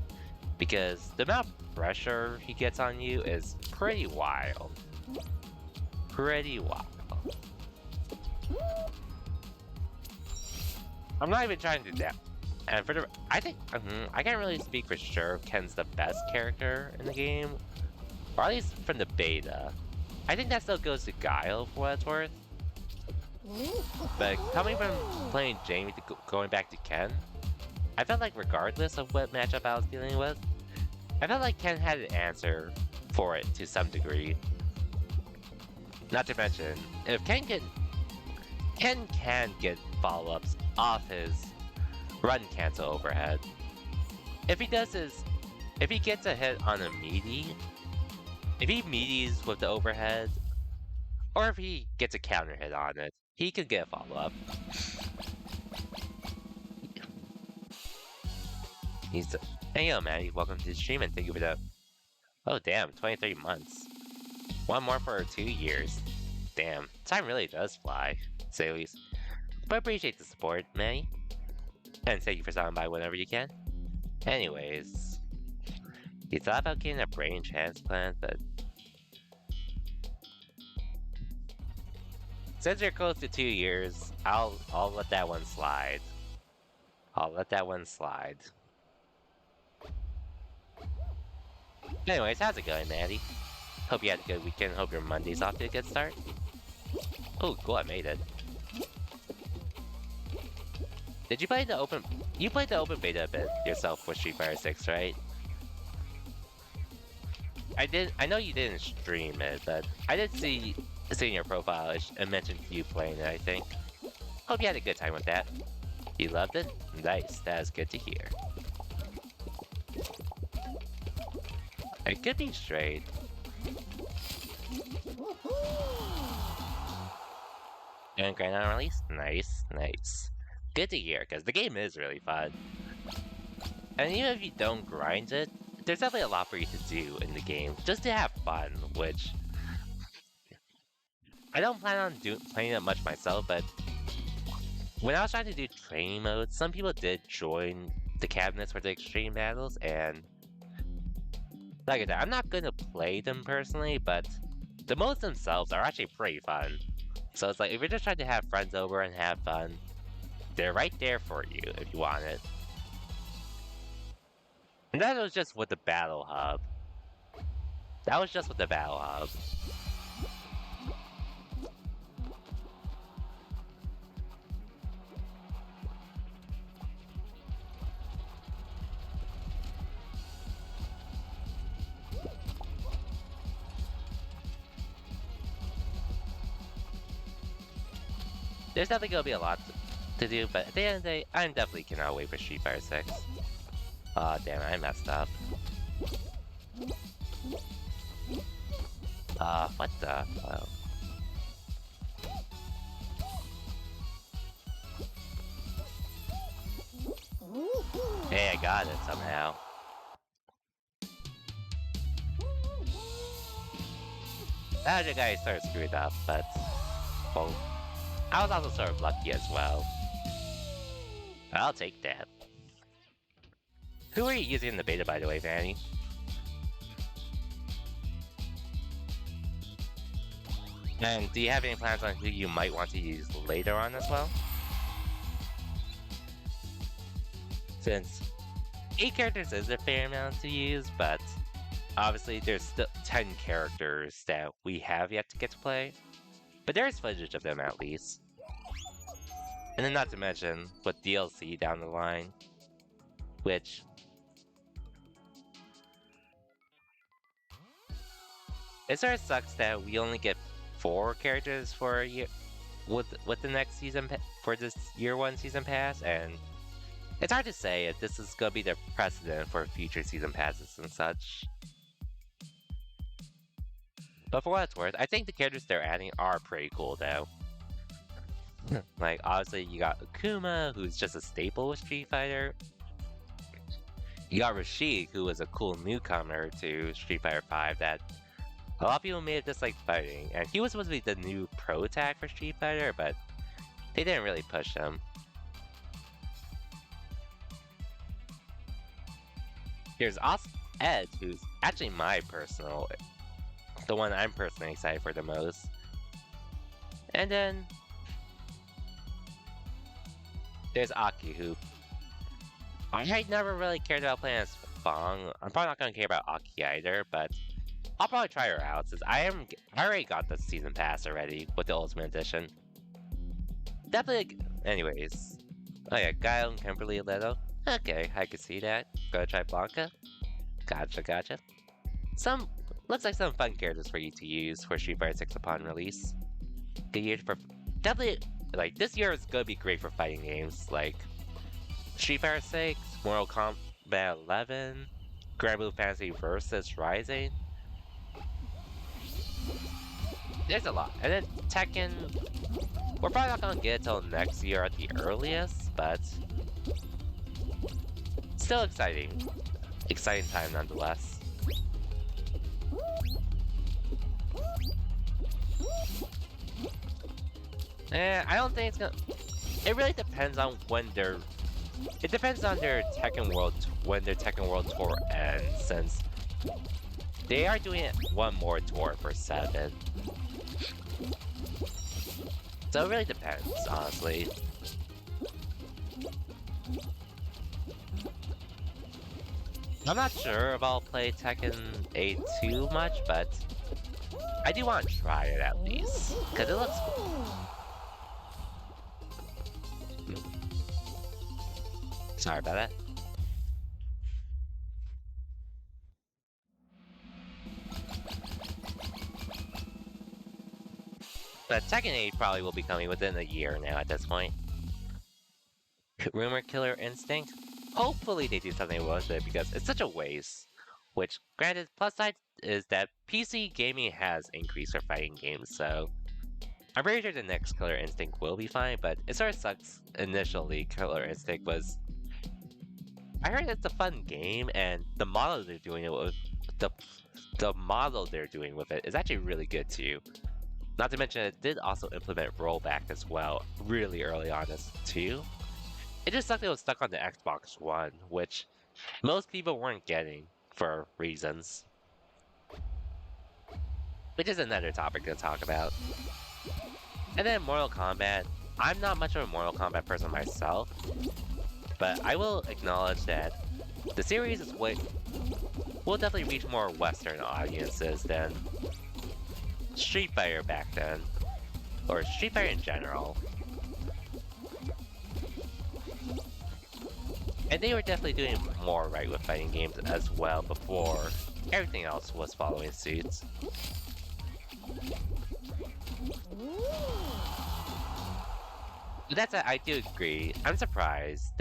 Because the amount of pressure he gets on you is pretty wild. Pretty wild. I'm not even trying to do that. And I think, I can't really speak for sure if Ken's the best character in the game. Or at least from the beta. I think that still goes to Guile for what it's worth. But coming from playing Jamie to going back to Ken, I felt like regardless of what matchup I was dealing with, I felt like Ken had an answer for it to some degree. Not to mention, if Ken can get follow-ups off his run cancel overhead. If he gets a hit on a meaty, if he meaties with the overhead, or if he gets a counter hit on it, he could get a follow-up. Hey yo, Maddie, welcome to the stream and thank you for the... Oh damn, 23 months. One more for 2 years. Damn, time really does fly, to say the least. But I appreciate the support, Maddie. And thank you for stopping by whenever you can. Anyways, you thought about getting a brain transplant, but... Since you're close to 2 years, I'll let that one slide. I'll let that one slide. Anyways, how's it going, Maddie? Hope you had a good weekend. Hope your Monday's off to a good start. Oh, cool, I made it. Did you play the open... You played the open beta a bit yourself with Street Fighter 6, right? I know you didn't stream it, but I did see in your profile it mentioned you playing it, I think. Hope you had a good time with that. You loved it? Nice, that is good to hear. It could be straight. And grind on release? Nice, nice. Good to hear, because the game is really fun. And even if you don't grind it, there's definitely a lot for you to do in the game, just to have fun, which... I don't plan on playing it much myself, but... When I was trying to do training modes, some people did join the cabinets for the extreme battles, and... Like I said, I'm not going to play them personally, but the modes themselves are actually pretty fun. So it's like, if you're just trying to have friends over and have fun, they're right there for you if you want it. And that was just with the Battle Hub. That was just with the Battle Hub. There's definitely gonna be a lot to do, but at the end of the day, I definitely cannot wait for Street Fighter 6. Aw, damn it, I messed up. What the? Oh. Hey, I got it somehow. That other guy sort of screwed up, but... Well, I was also sort of lucky as well. I'll take that. Who are you using in the beta, by the way, Vanny? And do you have any plans on who you might want to use later on as well? Since 8 characters is a fair amount to use, but obviously there's still 10 characters that we have yet to get to play. But there is footage of them at least. And then not to mention, with DLC down the line, which... It sort of sucks that we only get 4 characters for a year with the next season for this year 1 season pass, and it's hard to say if this is gonna be the precedent for future season passes and such. But for what it's worth, I think the characters they're adding are pretty cool though. Like obviously you got Akuma, who's just a staple with Street Fighter. You got Rashid, who is a cool newcomer to Street Fighter V that a lot of people may have disliked fighting, and he was supposed to be the new pro tag for Street Fighter, but they didn't really push him. Here's Ed, who's actually the one I'm personally excited for the most. And then there's Aki, who I never really cared about playing as Fong. I'm probably not gonna care about Aki either, but I'll probably try her out since I already got the season pass already with the Ultimate Edition. Definitely. Anyways, oh yeah, Guile and Kimberly a little. Okay, I can see that. Gonna try Blanca. Gotcha. Looks like some fun characters for you to use for Street Fighter 6 upon release. Good year for definitely like this year is gonna be great for fighting games like Street Fighter 6, Mortal Kombat 11, Grand Blue Fantasy vs. Rising. There's a lot. And then Tekken, we're probably not gonna get it till next year at the earliest, but still exciting. Exciting time nonetheless. I don't think it's gonna. It really depends on when their. It depends on their Tekken World when their Tekken World Tour ends, since they are doing one more tour for 7. So it really depends, honestly. I'm not sure if I'll play Tekken 8 too much, but I do want to try it at least, because it looks cool. Sorry about that. But Tekken 8 probably will be coming within a year now at this point. Rumor Killer Instinct? Hopefully they do something with it because it's such a waste. Which, granted, plus side is that PC gaming has increased for fighting games, so I'm pretty sure the next Killer Instinct will be fine, but it sort of sucks initially Killer Instinct was. I heard it's a fun game, and the model they're doing it with, the model they're doing with it is actually really good too. Not to mention it did also implement rollback as well, really early on as too. It just sucked it was stuck on the Xbox One, which most people weren't getting for reasons. Which is another topic to talk about. And then Mortal Kombat. I'm not much of a Mortal Kombat person myself, but I will acknowledge that the series will definitely reach more Western audiences than Street Fighter back then, or Street Fighter in general. And they were definitely doing more right with fighting games as well before everything else was following suit. I do agree. I'm surprised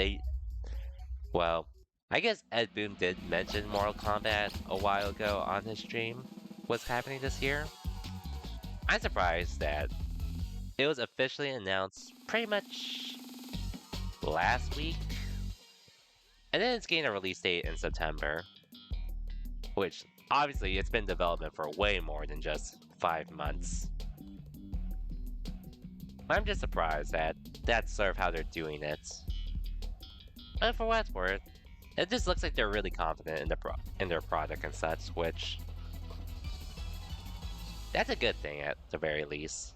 well, I guess Ed Boon did mention Mortal Kombat a while ago on his stream. What's happening this year? I'm surprised that it was officially announced pretty much last week. And then it's getting a release date in September. Which, obviously, it's been in development for way more than just 5 months. I'm just surprised that that's sort of how they're doing it. And for what it's worth, it just looks like they're really confident in their product and such, which that's a good thing at the very least.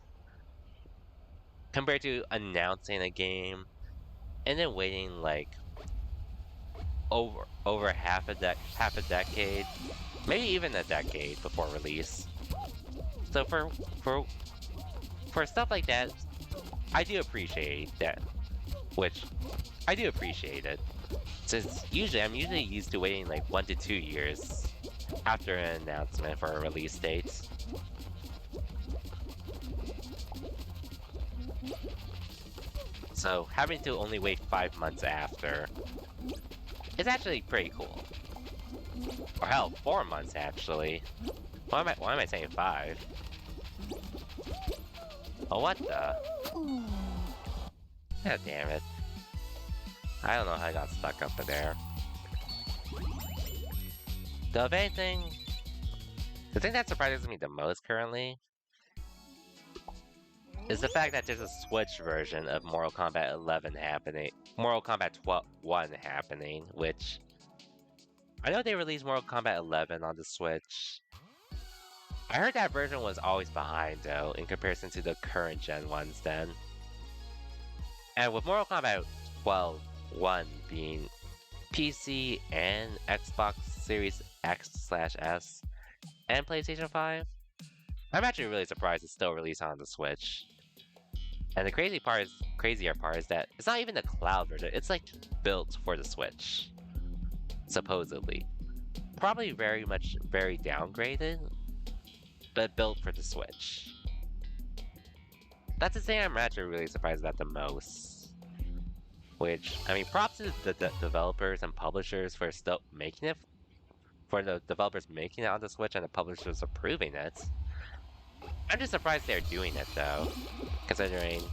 Compared to announcing a game and then waiting like over half a decade, maybe even a decade before release. So for stuff like that, I do appreciate that. Which I do appreciate it, since I'm usually used to waiting like 1 to 2 years after an announcement for a release date. So having to only wait 5 months after is actually pretty cool. Or hell, 4 months actually. Why am I saying 5? Oh, what the? God damn it. I don't know how I got stuck up there. Though, if anything, the thing that surprises me the most currently is the fact that there's a Switch version of Mortal Kombat 11 happening. Mortal Kombat 1 happening, which... I know they released Mortal Kombat 11 on the Switch. I heard that version was always behind, though, in comparison to the current gen ones then. And with Mortal Kombat 12 1 being PC and Xbox Series X/S and PlayStation 5, I'm actually really surprised it's still released on the Switch. And the crazier part is that it's not even the cloud version, it's like built for the Switch. Supposedly. Probably very downgraded, but built for the Switch. That's the thing I'm actually really surprised about the most. Which, I mean, props to the developers and publishers for still making it. For the developers making it on the Switch and the publishers approving it. I'm just surprised they're doing it though, considering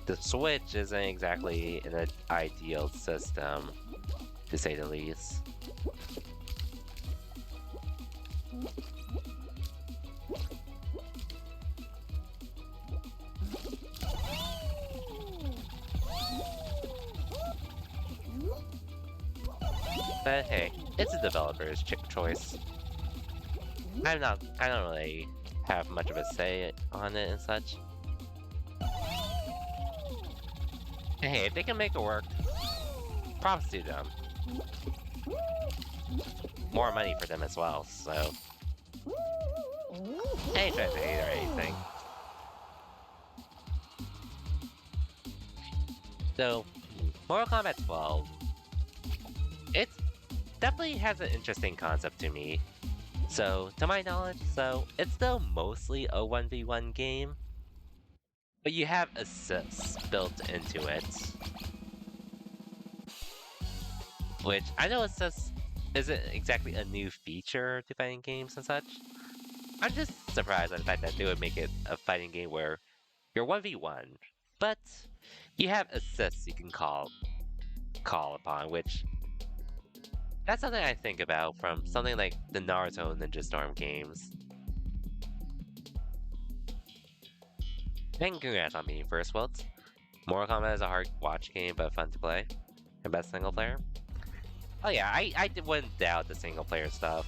the Switch isn't exactly an ideal system, to say the least. But hey, it's a developer's choice. I don't really have much of a say on it and such. And hey, if they can make it work, props to them. More money for them as well, so... I ain't trying to hate or anything. So, Mortal Kombat 12, it definitely has an interesting concept to me. So, to my knowledge, it's still mostly a 1v1 game, but you have assists built into it. Which, I know assists isn't exactly a new feature to fighting games and such. I'm just surprised at the fact that they would make it a fighting game where you're 1v1, but you have assists you can call upon, which... That's something I think about from something like the Naruto Ninja Storm games. And congrats on being first, Wilt. Mortal Kombat is a hard watch game, but fun to play. And best single player. Oh yeah, I wouldn't doubt the single player stuff.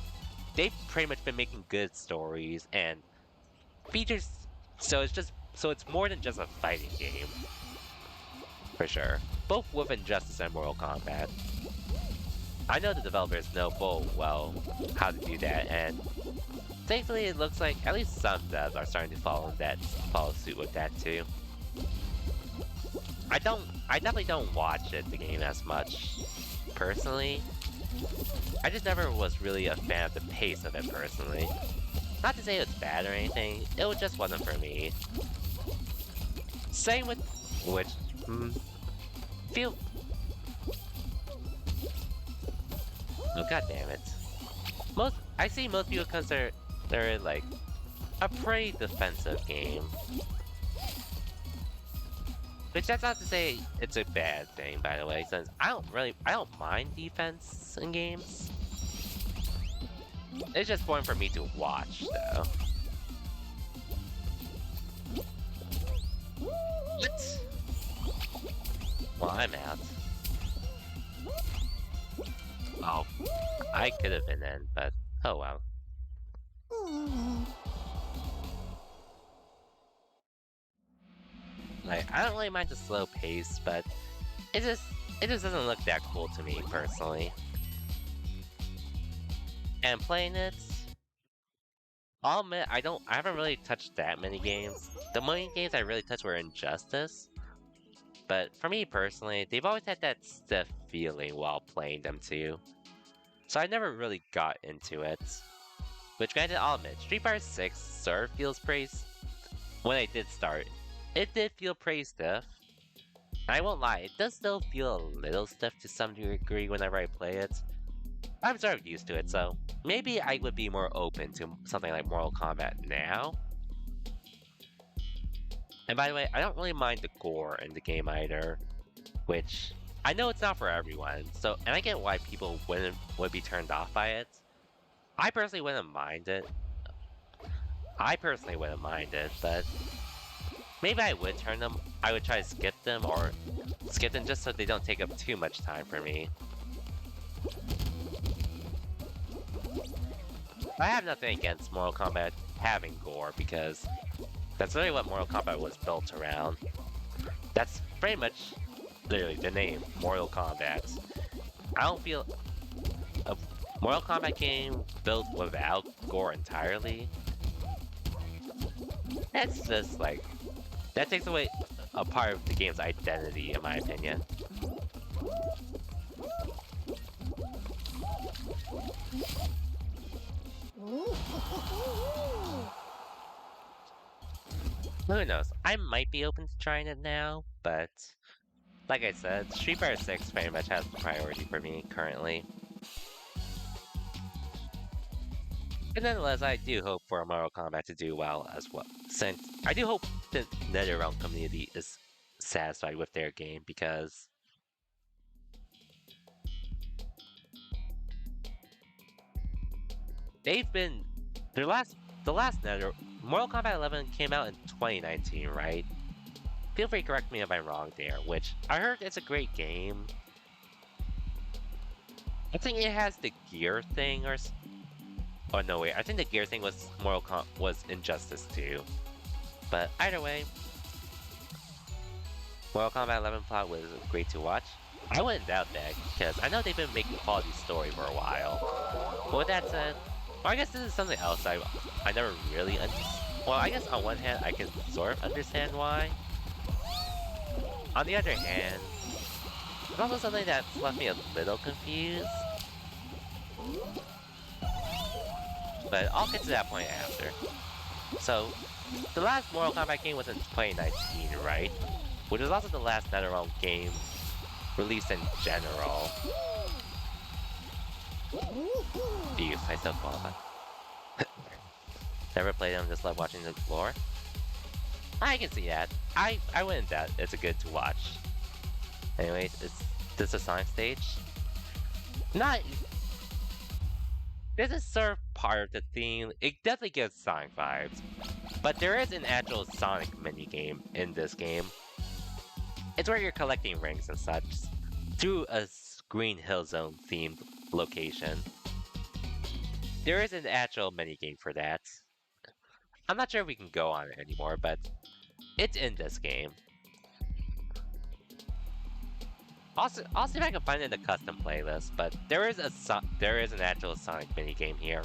They've pretty much been making good stories and features, so it's more than just a fighting game. For sure. Both with Injustice and Mortal Kombat. I know the developers know full well how to do that, and thankfully it looks like at least some devs are starting to follow suit with that too. I definitely don't watch the game as much, personally. I just never was really a fan of the pace of it personally. Not to say it's bad or anything, it just wasn't for me. Same with oh god damn it. I see most people consider they're like a pretty defensive game. Which that's not to say it's a bad thing, by the way, since I don't mind defense in games. It's just boring for me to watch though. What? Well, I'm out. Oh, I could have been in, but oh well. Like, I don't really mind the slow pace, but it just doesn't look that cool to me personally. And playing it, I'll admit I haven't really touched that many games. The only games I really touched were Injustice. But for me personally, they've always had that stiff feeling while playing them too. so I never really got into it. Which, granted, I'll admit, Street Fighter 6 sort of feels pretty. When I did start, it did feel pretty stiff. I won't lie, it does still feel a little stiff to some degree whenever I play it. I'm sort of used to it, so maybe I would be more open to something like Mortal Kombat now. And by the way, I don't really mind the gore in the game either, which I know it's not for everyone. So, and I get why people would be turned off by it. I personally wouldn't mind it. But maybe I would turn them. I would try to skip them just so they don't take up too much time for me. I have nothing against Mortal Kombat having gore because that's really what Mortal Kombat was built around. That's pretty much literally the name, Mortal Kombat. I don't feel a Mortal Kombat game built without gore entirely. That's just like, that takes away a part of the game's identity, in my opinion. Who knows? I might be open to trying it now, but like I said, Street Fighter 6 pretty much has the priority for me currently. But nonetheless, I do hope for Mortal Kombat to do well as well, since I do hope the NetherRealm community is satisfied with their game because they've been the last Mortal Kombat 11 came out in 2019, right? Feel free to correct me if I'm wrong there, which I heard it's a great game. I think it has the gear thing oh no wait, I think the gear thing was was Injustice 2. But either way, Mortal Kombat 11 plot was great to watch. I wouldn't doubt that, because I know they've been making quality story for a while. But with that said, well, I guess this is something else I never really well, I guess on one hand, I can sort of understand why. On the other hand, it's also something that's left me a little confused. But I'll get to that point after. So, the last Mortal Kombat game was in 2019, right? Which was also the last NetherRealm game released in general. Jeez, I still qualify. Never played them, just love watching the lore. I can see that. I wouldn't doubt it's a good to watch. Anyways, is this a Sonic stage? Not. This is sort of part of the theme. It definitely gives Sonic vibes. But there is an actual Sonic minigame in this game. It's where you're collecting rings and such through a Green Hill Zone themed location. There is an actual minigame for that. I'm not sure if we can go on it anymore, but it's in this game. I'll see if I can find it in the custom playlist, but there is an actual Sonic minigame here.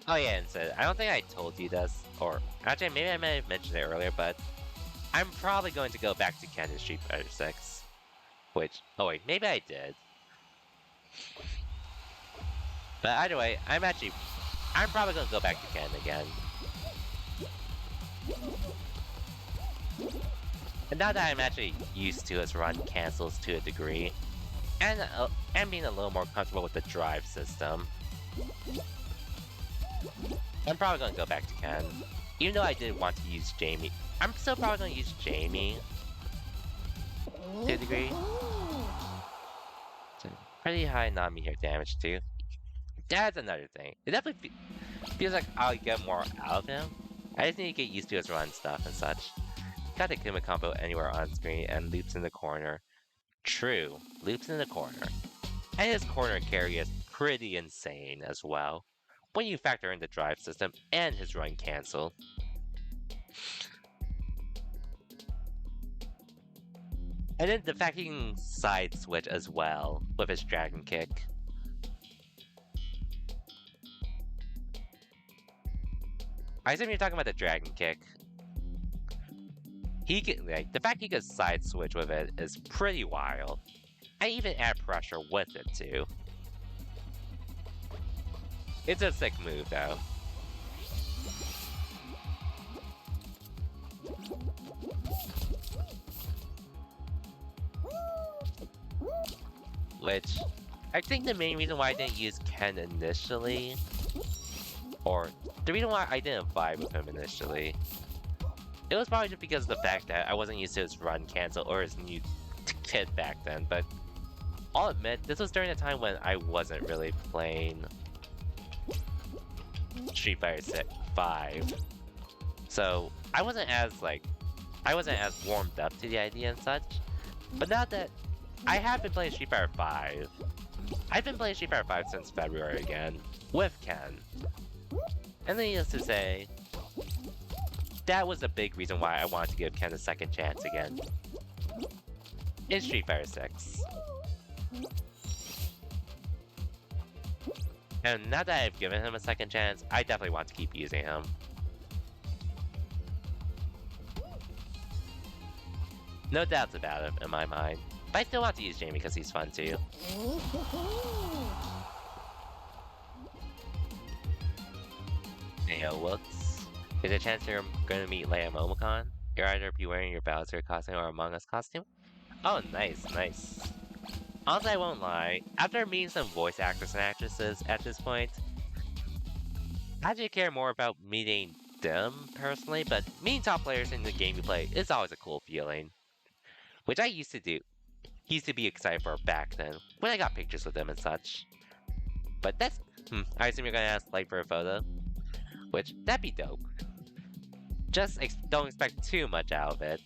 Oh yeah, and so I don't think I told you this, or actually maybe I might have mentioned it earlier, but I'm probably going to go back to Ken in Street Fighter 6. Which, oh wait, maybe I did. But either way, I'm probably going to go back to Ken again. And now that I'm actually used to his run cancels to a degree, and being a little more comfortable with the drive system, I'm probably going to go back to Ken. Even though I did want to use Jamie, I'm still probably going to use Jamie to a degree. So, pretty high non-meter damage too. That's another thing. It definitely feels like I'll get more out of him. I just need to get used to his run stuff and such. Got the Kuma combo anywhere on screen and loops in the corner. True, loops in the corner. And his corner carry is pretty insane as well, when you factor in the drive system and his run cancel. And then the fact he can side switch as well with his dragon kick. I assume you're talking about the dragon kick. He can, like, the fact he could side switch with it is pretty wild. I even add pressure with it too. It's a sick move though. Which, I think the main reason why I didn't use Ken initially, or the reason why I didn't vibe with him initially, it was probably just because of the fact that I wasn't used to his run cancel or his new kit back then, but I'll admit, this was during a time when I wasn't really playing Street Fighter 5. So, I wasn't as warmed up to the idea and such. But now that I have been playing Street Fighter 5, I've been playing Street Fighter 5 since February again, with Ken. And needless to say, that was a big reason why I wanted to give Ken a second chance again. In Street Fighter 6. And now that I've given him a second chance, I definitely want to keep using him. No doubts about it in my mind. But I still want to use Jamie because he's fun too. Hey, looks. There's a chance you're going to meet Leia Momocon. You'll either be wearing your Bowser costume or Among Us costume. Oh, nice, nice. Honestly, I won't lie. After meeting some voice actors and actresses at this point, I actually care more about meeting them personally, but meeting top players in the game you play is always a cool feeling. Which I used to do. Used to be excited for back then, when I got pictures with them and such. But that's... I assume you're gonna ask like for a photo? Which, that'd be dope. Just don't expect too much out of it.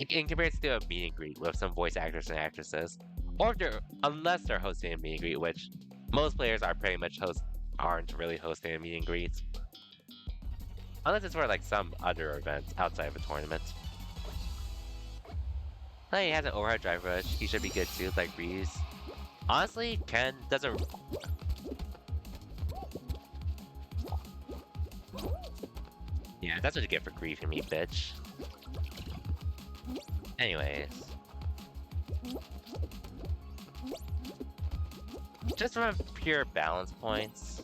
In comparison to a meet and greet with some voice actors and actresses, or unless they're hosting a meet and greet, which most players are pretty much aren't really hosting a meet and greet, unless it's for like some other event outside of a tournament. He has an overhead drive rush. He should be good too, like Reese. Honestly, Ken doesn't. Yeah, that's what you get for griefing me, bitch. Anyways. Just from pure balance points,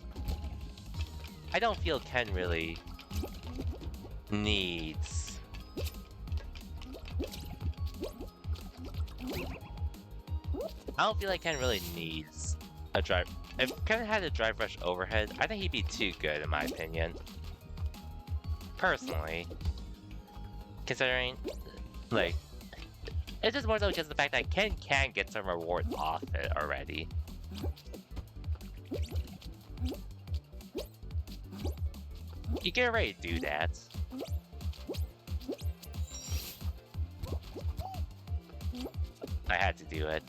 I don't feel Ken really needs... I don't feel like Ken really needs a drive... If Ken had a drive rush overhead, I think he'd be too good in my opinion. Personally. Considering, like, it's just more so because of the fact that Ken can get some reward off it already. You can already do that. I had to do it.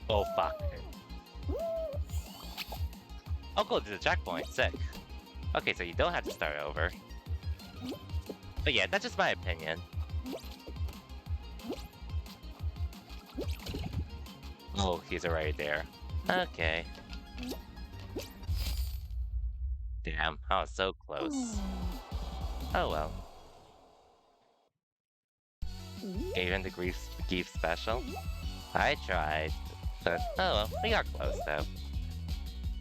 Oh fuck. Oh cool, there's a checkpoint, sick. Okay, so you don't have to start over. But yeah, that's just my opinion. Oh, he's already there. Okay. Damn, I was so close. Oh well. Even the grief special? I tried, but oh well, we got close though.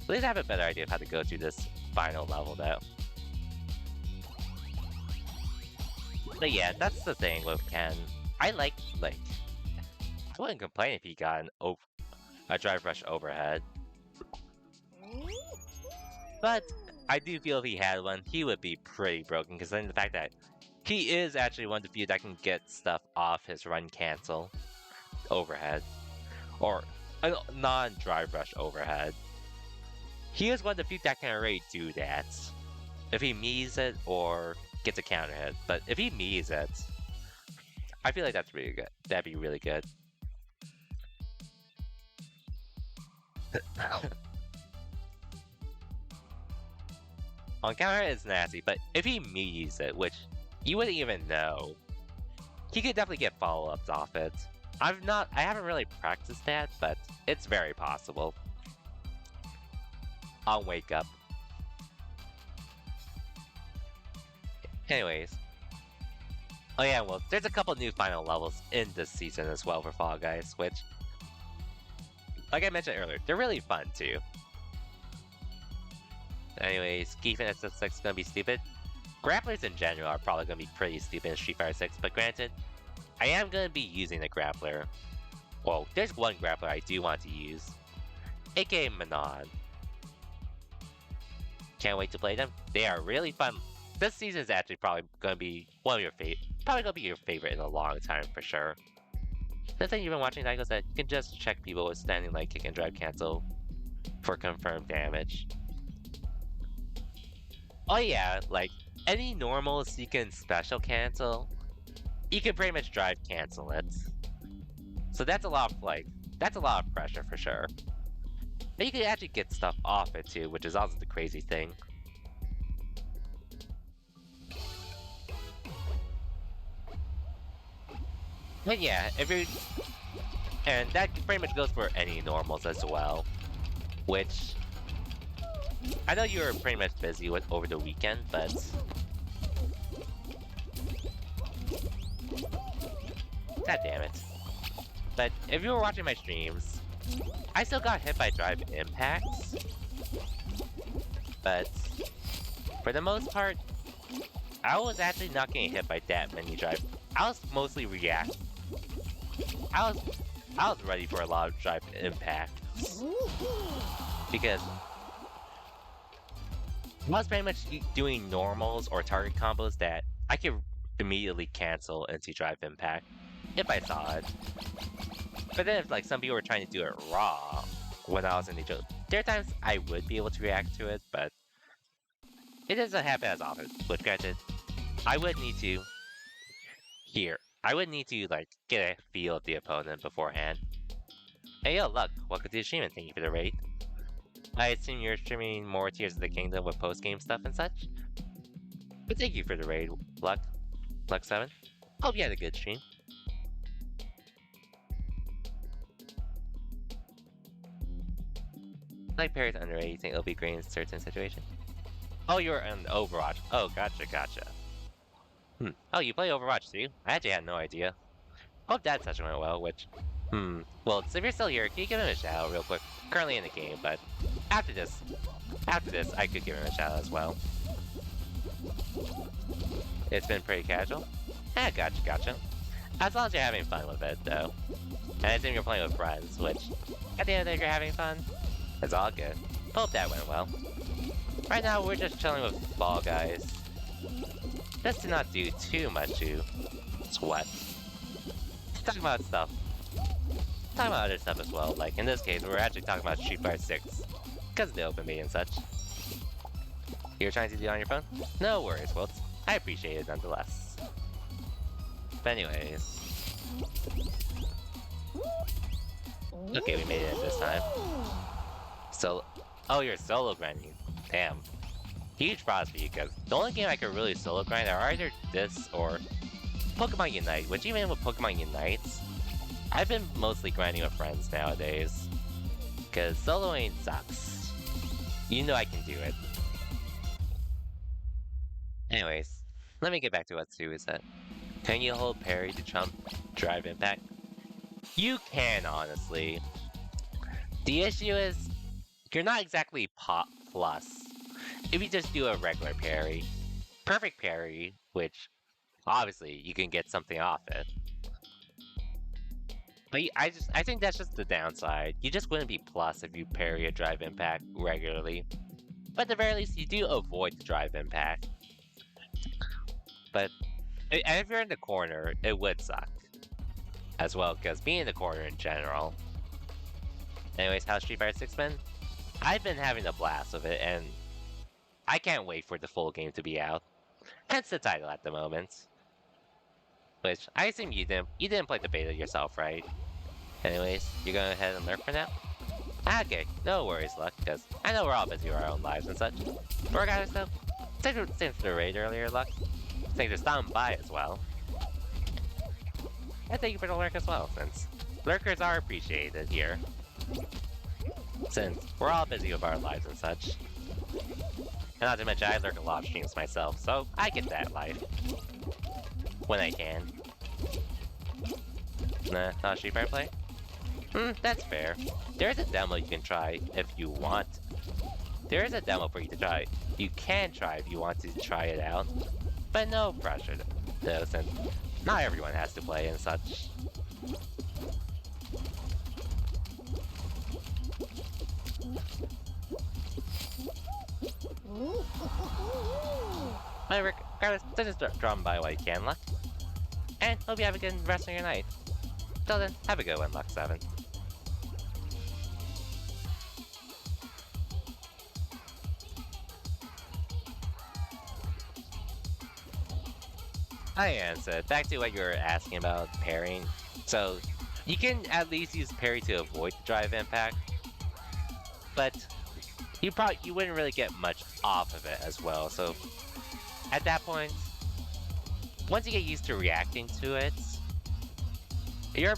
At least I have a better idea of how to go through this final level though. But yeah, that's the thing with Ken. I wouldn't complain if he got a drive rush overhead. But I do feel if he had one, he would be pretty broken, considering the fact that he is actually one of the few that can get stuff off his run cancel overhead. Or a non-drive rush overhead. He is one of the few that can already do that. If he mees it or gets a counter hit. But if he mees it, I feel like that's really good. That'd be really good. On counter hit, it's nasty, but if he mees it, which you wouldn't even know, he could definitely get follow-ups off it. I haven't really practiced that, but it's very possible. on Wake Up. Anyways. Oh yeah, well, there's a couple new final levels in this season as well for Fall Guys, which, like I mentioned earlier, they're really fun too. Anyways, keeping SF6 is gonna be stupid. Grapplers in general are probably gonna be pretty stupid in Street Fighter 6, but granted, I am gonna be using the grappler. Well, there's one grappler I do want to use, aka Manon. Can't wait to play them. They are really fun. This season is actually probably gonna be one of your probably gonna be your favorite in a long time for sure. The thing you've been watching Daigo is that you can just check people with standing leg kick and drive cancel for confirmed damage. Oh yeah, like any normal Seekin special cancel, you can pretty much drive cancel it. So that's a lot of pressure for sure. And you can actually get stuff off it too, which is also the crazy thing. But yeah, and that pretty much goes for any normals as well, which I know you were pretty much busy with over the weekend, but god damn it. But if you were watching my streams, I still got hit by drive impacts, but for the most part, I was actually not getting hit by that many drive. I was mostly react. I was ready for a lot of drive impacts because I was pretty much doing normals or target combos that I could immediately cancel into drive impact if I saw it. But then if like some people were trying to do it raw when I was in the joke, there are times I would be able to react to it, but it doesn't happen as often. But granted, I would need to like get a feel of the opponent beforehand. Hey yo, Luck, welcome to the stream and thank you for the raid. I assume you're streaming more Tears of the Kingdom with post-game stuff and such? But thank you for the raid, Luck. Luck7. Hope you had a good stream. Like parries underrated, you think it'll be great in certain situations? Oh, you're in Overwatch. Oh, gotcha. Oh, you play Overwatch too? I actually had no idea. Hope that session went well, which... Well, so if you're still here, can you give him a shout out real quick? Currently in the game, but after this, I could give him a shout out as well. It's been pretty casual? Gotcha. As long as you're having fun with it, though. And I assume you're playing with friends, which, at the end of the day, if you're having fun, it's all good. Hope that went well. Right now, we're just chilling with Fall Guys. Just to not do too much to sweat. Talking about stuff. Talking about other stuff as well, like in this case, we're actually talking about Street Fighter 6. Because of the open beta and such. You're trying to do it on your phone? No worries, Wilt. I appreciate it nonetheless. But anyways... Okay, we made it in this time. Oh, you're solo grinding. Damn. Huge props for you, because the only game I could really solo grind are either this or Pokemon Unite, which even with Pokemon Unite, I've been mostly grinding with friends nowadays. Because soloing sucks. You know I can do it. Anyways, let me get back to what Sue said. Can you hold parry to trump drive impact? You can, honestly. The issue is, you're not exactly pop plus if you just do a regular parry. Perfect parry, which obviously you can get something off it. But I think that's just the downside. You just wouldn't be plus if you parry a drive impact regularly. But at the very least, you do avoid the drive impact. But if you're in the corner, it would suck. As well, because being in the corner in general. Anyways, how's Street Fighter 6 been? I've been having a blast with it, and I can't wait for the full game to be out. Hence the title at the moment. Which, I assume you didn't play the beta yourself, right? Anyways, you're going ahead and lurk for now? Okay, no worries, Luck, because I know we're all busy with our own lives and such. Regardless though, thanks for the raid earlier, Luck. Thanks for stopping by as well. And thank you for the lurk as well, since lurkers are appreciated here. since we're all busy with our lives and such. And not to mention, I lurk a lot of streams myself, so I get that life. When I can. Nah, not a Street Fighter play? That's fair. There's a demo you can try if you want. There is a demo for you to try. You can try if you want to try it out. But no pressure, though, since not everyone has to play and such. But regardless, just drop by while you can, Luck. And hope you have a good rest of your night. Till then, have a good one, Luck 7. I answered. Back to what you were asking about parrying. So, you can at least use parry to avoid the drive impact, but you wouldn't really get much off of it as well. So, at that point, once you get used to reacting to it, you're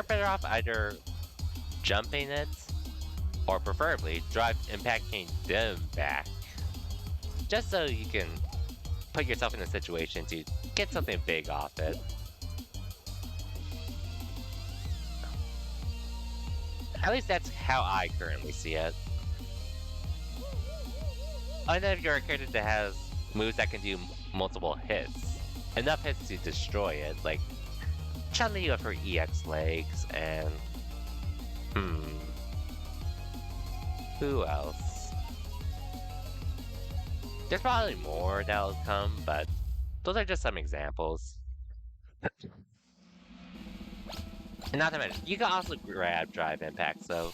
better off either jumping it, or preferably drive impacting them back, just so you can put yourself in a situation to get something big off it. At least that's how I currently see it. And then if you're a character that has moves that can do multiple hits, enough hits to destroy it, like Chun-Li with her EX legs, and who else? There's probably more that'll come, but those are just some examples. And not to mention, you can also grab drive impact, so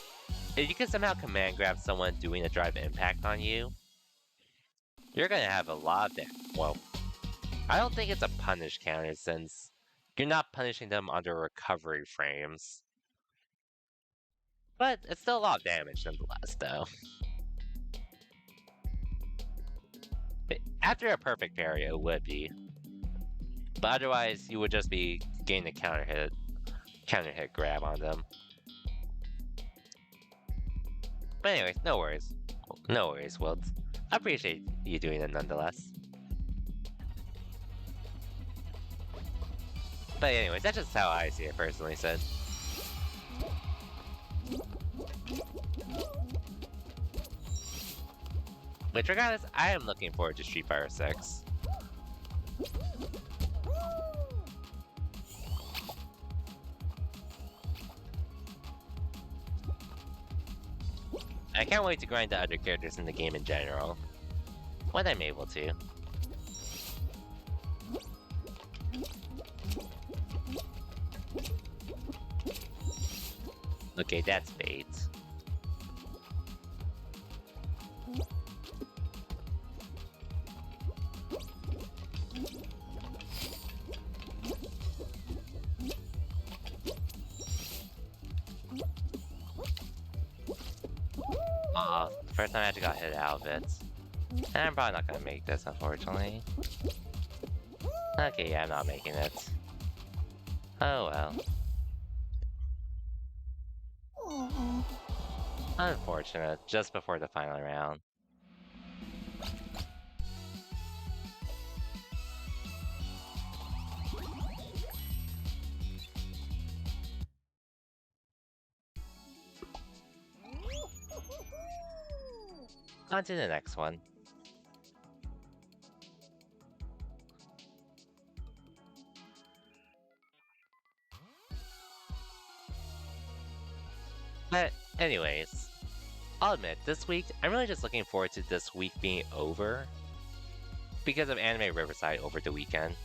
if you can somehow command grab someone doing a drive impact on you, you're gonna have a lot of damage. Well, I don't think it's a punish counter since you're not punishing them under recovery frames. But it's still a lot of damage nonetheless, though. After a perfect parry, it would be. But otherwise, you would just be getting a counter hit grab on them. But anyways, no worries. No worries, Wilt. I appreciate you doing it nonetheless. But anyways, that's just how I see it personally, Sid. Which regardless, I am looking forward to Street Fighter 6. I can't wait to grind the other characters in the game in general, when I'm able to. Okay, that's bait. First time I actually got hit out of it. And I'm probably not gonna make this, unfortunately. Okay, yeah, I'm not making it. Oh well. Unfortunate, just before the final round. On to the next one. But anyways, I'll admit, this week, I'm really just looking forward to this week being over because of Anime Riverside over the weekend.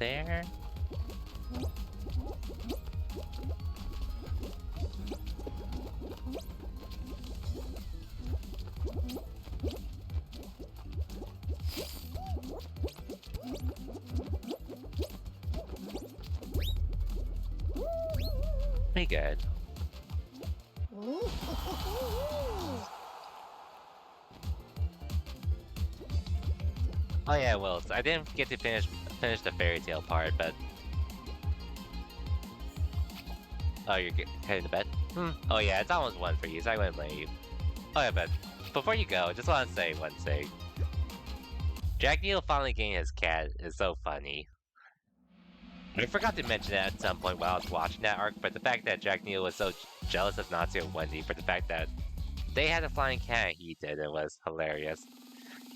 there. Pretty good. Oh yeah, well, I didn't get to finish the fairy tale part, but oh, you're heading to bed? Oh yeah, it's almost 1 for you, so I wouldn't blame you. Oh yeah, but before you go, I just want to say one thing. Jack Neal finally getting his cat is so funny. I forgot to mention that at some point while I was watching that arc, but the fact that Jack Neal was so jealous of Natsu and Wendy for the fact that they had a flying cat he didn't was hilarious.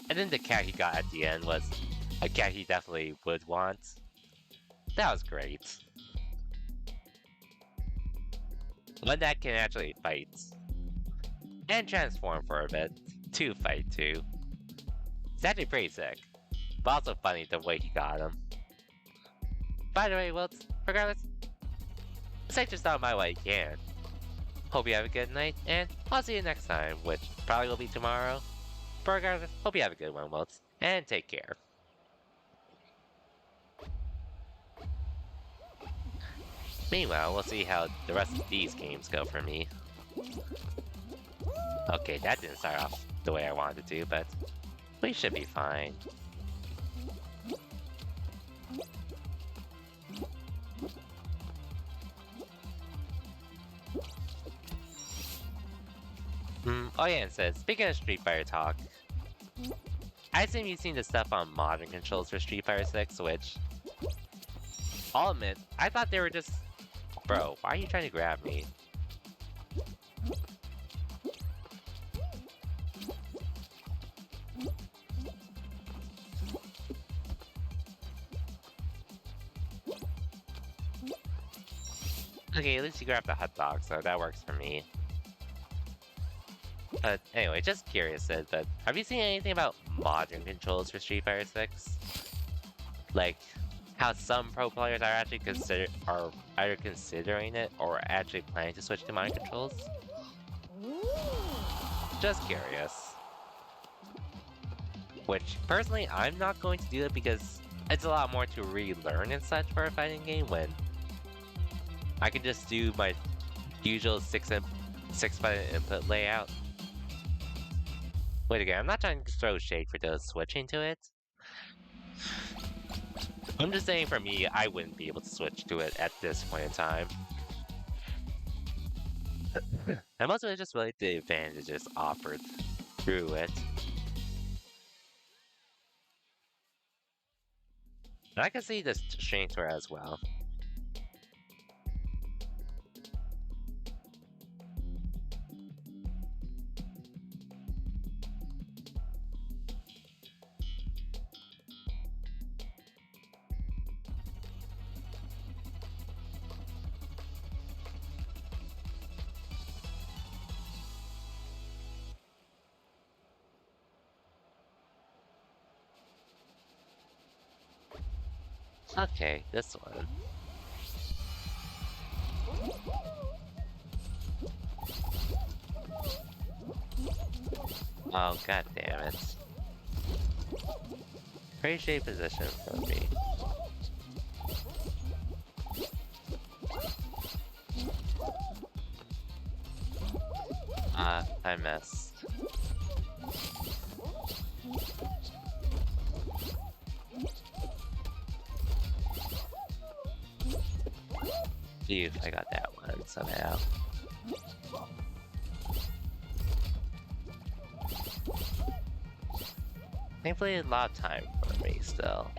And then the cat he got at the end was a cat he definitely would want. That was great. One that can actually fight. And transform for a bit. To fight too. It's actually pretty sick. But also funny the way he got him. By the way, Wilt, regardless, say just out my way you can. Hope you have a good night, and I'll see you next time, which probably will be tomorrow. But regardless, hope you have a good one, Wilt, and take care. Meanwhile, we'll see how the rest of these games go for me. Okay, that didn't start off the way I wanted to, but we should be fine. Oh yeah, and says, speaking of Street Fighter talk, I assume you've seen the stuff on modern controls for Street Fighter 6, which, I'll admit, I thought they were just... Bro, why are you trying to grab me? Okay, at least you grabbed the hot dog, so that works for me. But anyway, just curious, Sid, but have you seen anything about modern controls for Street Fighter 6? Like, how some pro players are actually are either considering it or actually planning to switch to modern controls? Just curious. Which, personally, I'm not going to do it because it's a lot more to relearn and such for a fighting game when I can just do my usual 6-button input layout. Wait again, I'm not trying to throw shade for those switching to it. I'm just saying for me, I wouldn't be able to switch to it at this point in time. And most of it just really the advantages offered through it. And I can see this strength to it as well. Okay, this one. Oh, god damn it. Pretty shade position for me. I missed. See if I got that one somehow. Thankfully, a lot of time for me still.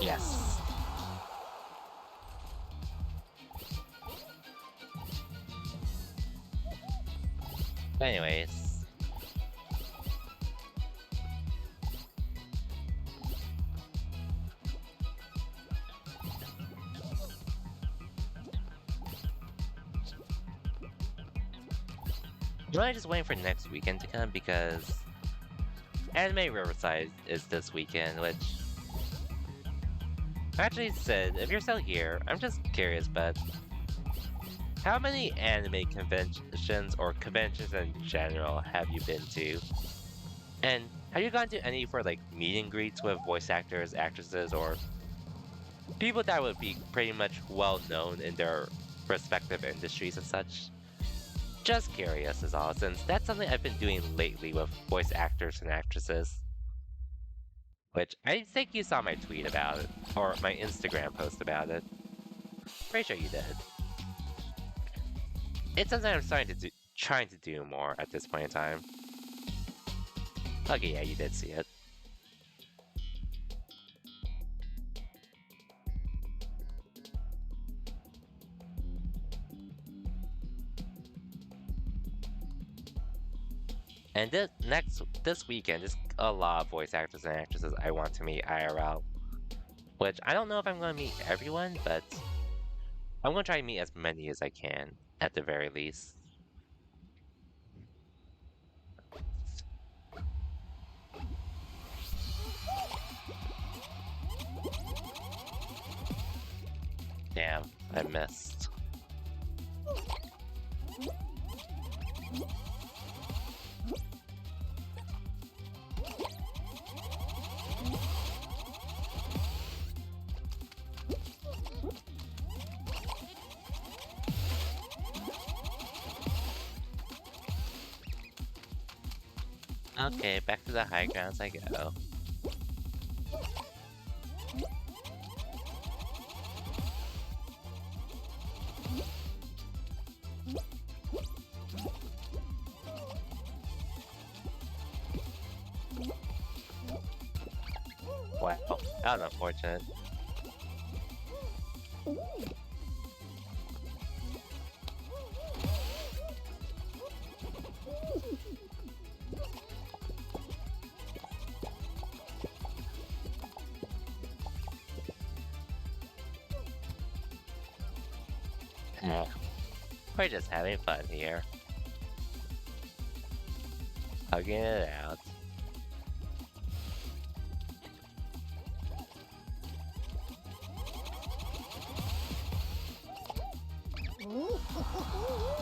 Yes. Anyways. I'm really just waiting for next weekend to come because Anime Riverside is this weekend, which actually said, if you're still here, I'm just curious, but how many anime conventions or conventions in general have you been to? And have you gone to any for like meet and greets with voice actors, actresses, or people that would be pretty much well known in their respective industries and such? Just curious is all, since that's something I've been doing lately with voice actors and actresses. Which I think you saw my tweet about it, or my Instagram post about it. Pretty sure you did. It's something I'm trying to do more at this point in time. Okay, yeah, you did see it. And this weekend, there's a lot of voice actors and actresses I want to meet IRL. Which I don't know if I'm going to meet everyone, but I'm going to try to meet as many as I can, at the very least. Damn, I missed. Okay, back to the high grounds I go. Wow, that was unfortunate. Yeah. We're just having fun here. Hugging it out.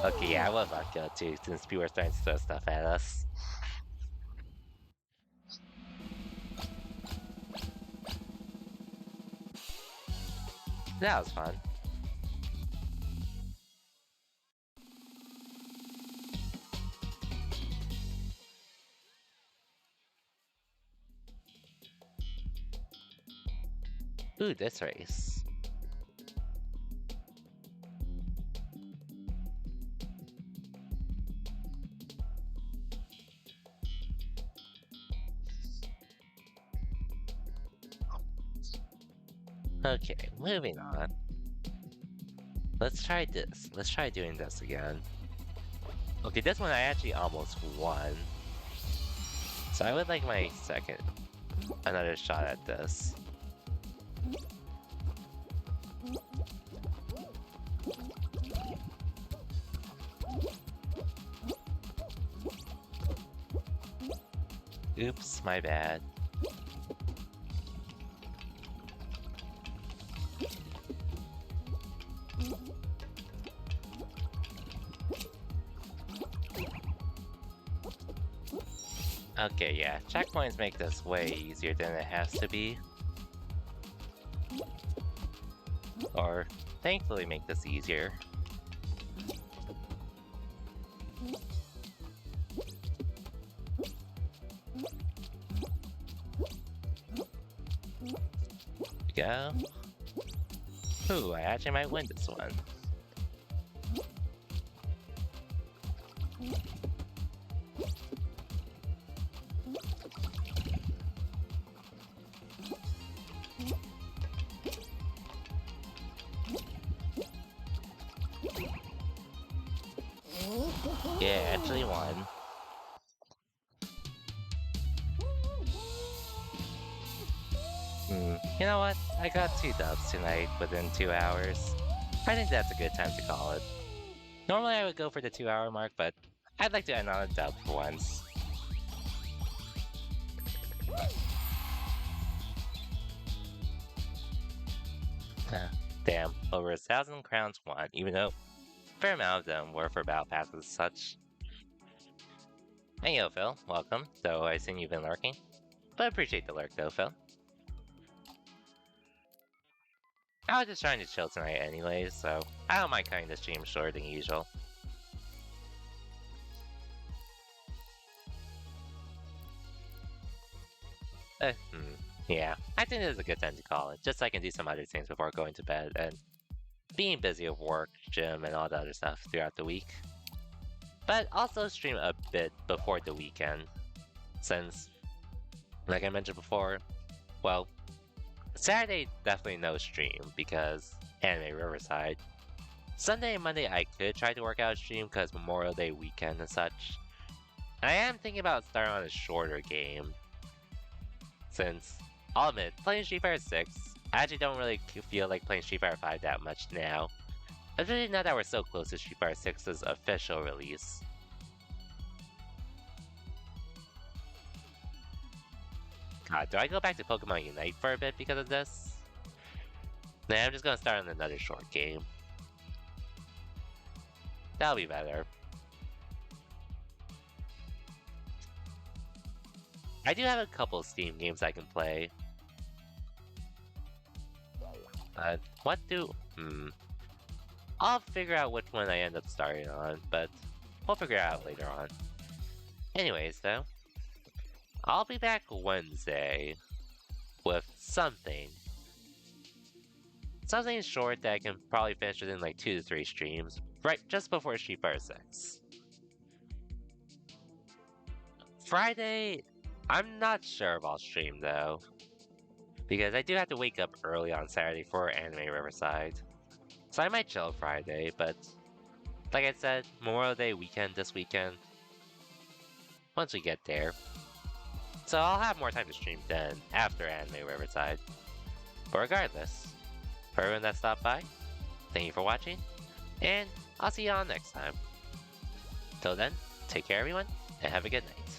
Okay, yeah, I was not good too, since people were starting to throw stuff at us. That was fun. Ooh, this race. Okay, moving on. Let's try this. Let's try doing this again. Okay, this one I actually almost won. So I would like my another shot at this. Oops, my bad. Okay, yeah, checkpoints make this way easier than it has to be. Or, thankfully make this easier. Go. Ooh, I actually might win this one. Yeah, actually won. You know what? I got 2 dubs tonight within 2 hours. I think that's a good time to call it. Normally I would go for the 2-hour mark, but I'd like to end on a dub for once. Damn, over 1,000 crowns won, even though a fair amount of them were for battle passes and such. Hey yo, Phil, welcome. So I assume you've been lurking? But appreciate the lurk though, Phil. I was just trying to chill tonight anyways, so I don't mind cutting the stream shorter than usual. Yeah, I think this is a good time to call it, just so I can do some other things before going to bed, and being busy with work, gym, and all the other stuff throughout the week. But also stream a bit before the weekend, since, like I mentioned before, well, Saturday definitely no stream because Anime Riverside. Sunday and Monday I could try to work out a stream because Memorial Day weekend and such. I am thinking about starting on a shorter game, since I'll admit, playing Street Fighter 6, I actually don't really feel like playing Street Fighter 5 that much now. Especially now that we're so close to Street Fighter 6's official release. God, do I go back to Pokemon Unite for a bit because of this? Nah, I'm just gonna start on another short game. That'll be better. I do have a couple Steam games I can play. What do... I'll figure out which one I end up starting on, but we'll figure it out later on. Anyways, though, I'll be back Wednesday with something. Something short that I can probably finish within like 2 to 3 streams, right just before Street Fighter 6. Friday, I'm not sure if I'll stream though, because I do have to wake up early on Saturday for Anime Riverside. So I might chill Friday, but like I said, Memorial Day weekend this weekend, once we get there. So I'll have more time to stream then, after Anime Riverside. But regardless, for everyone that stopped by, thank you for watching, and I'll see y'all next time. Till then, take care everyone, and have a good night.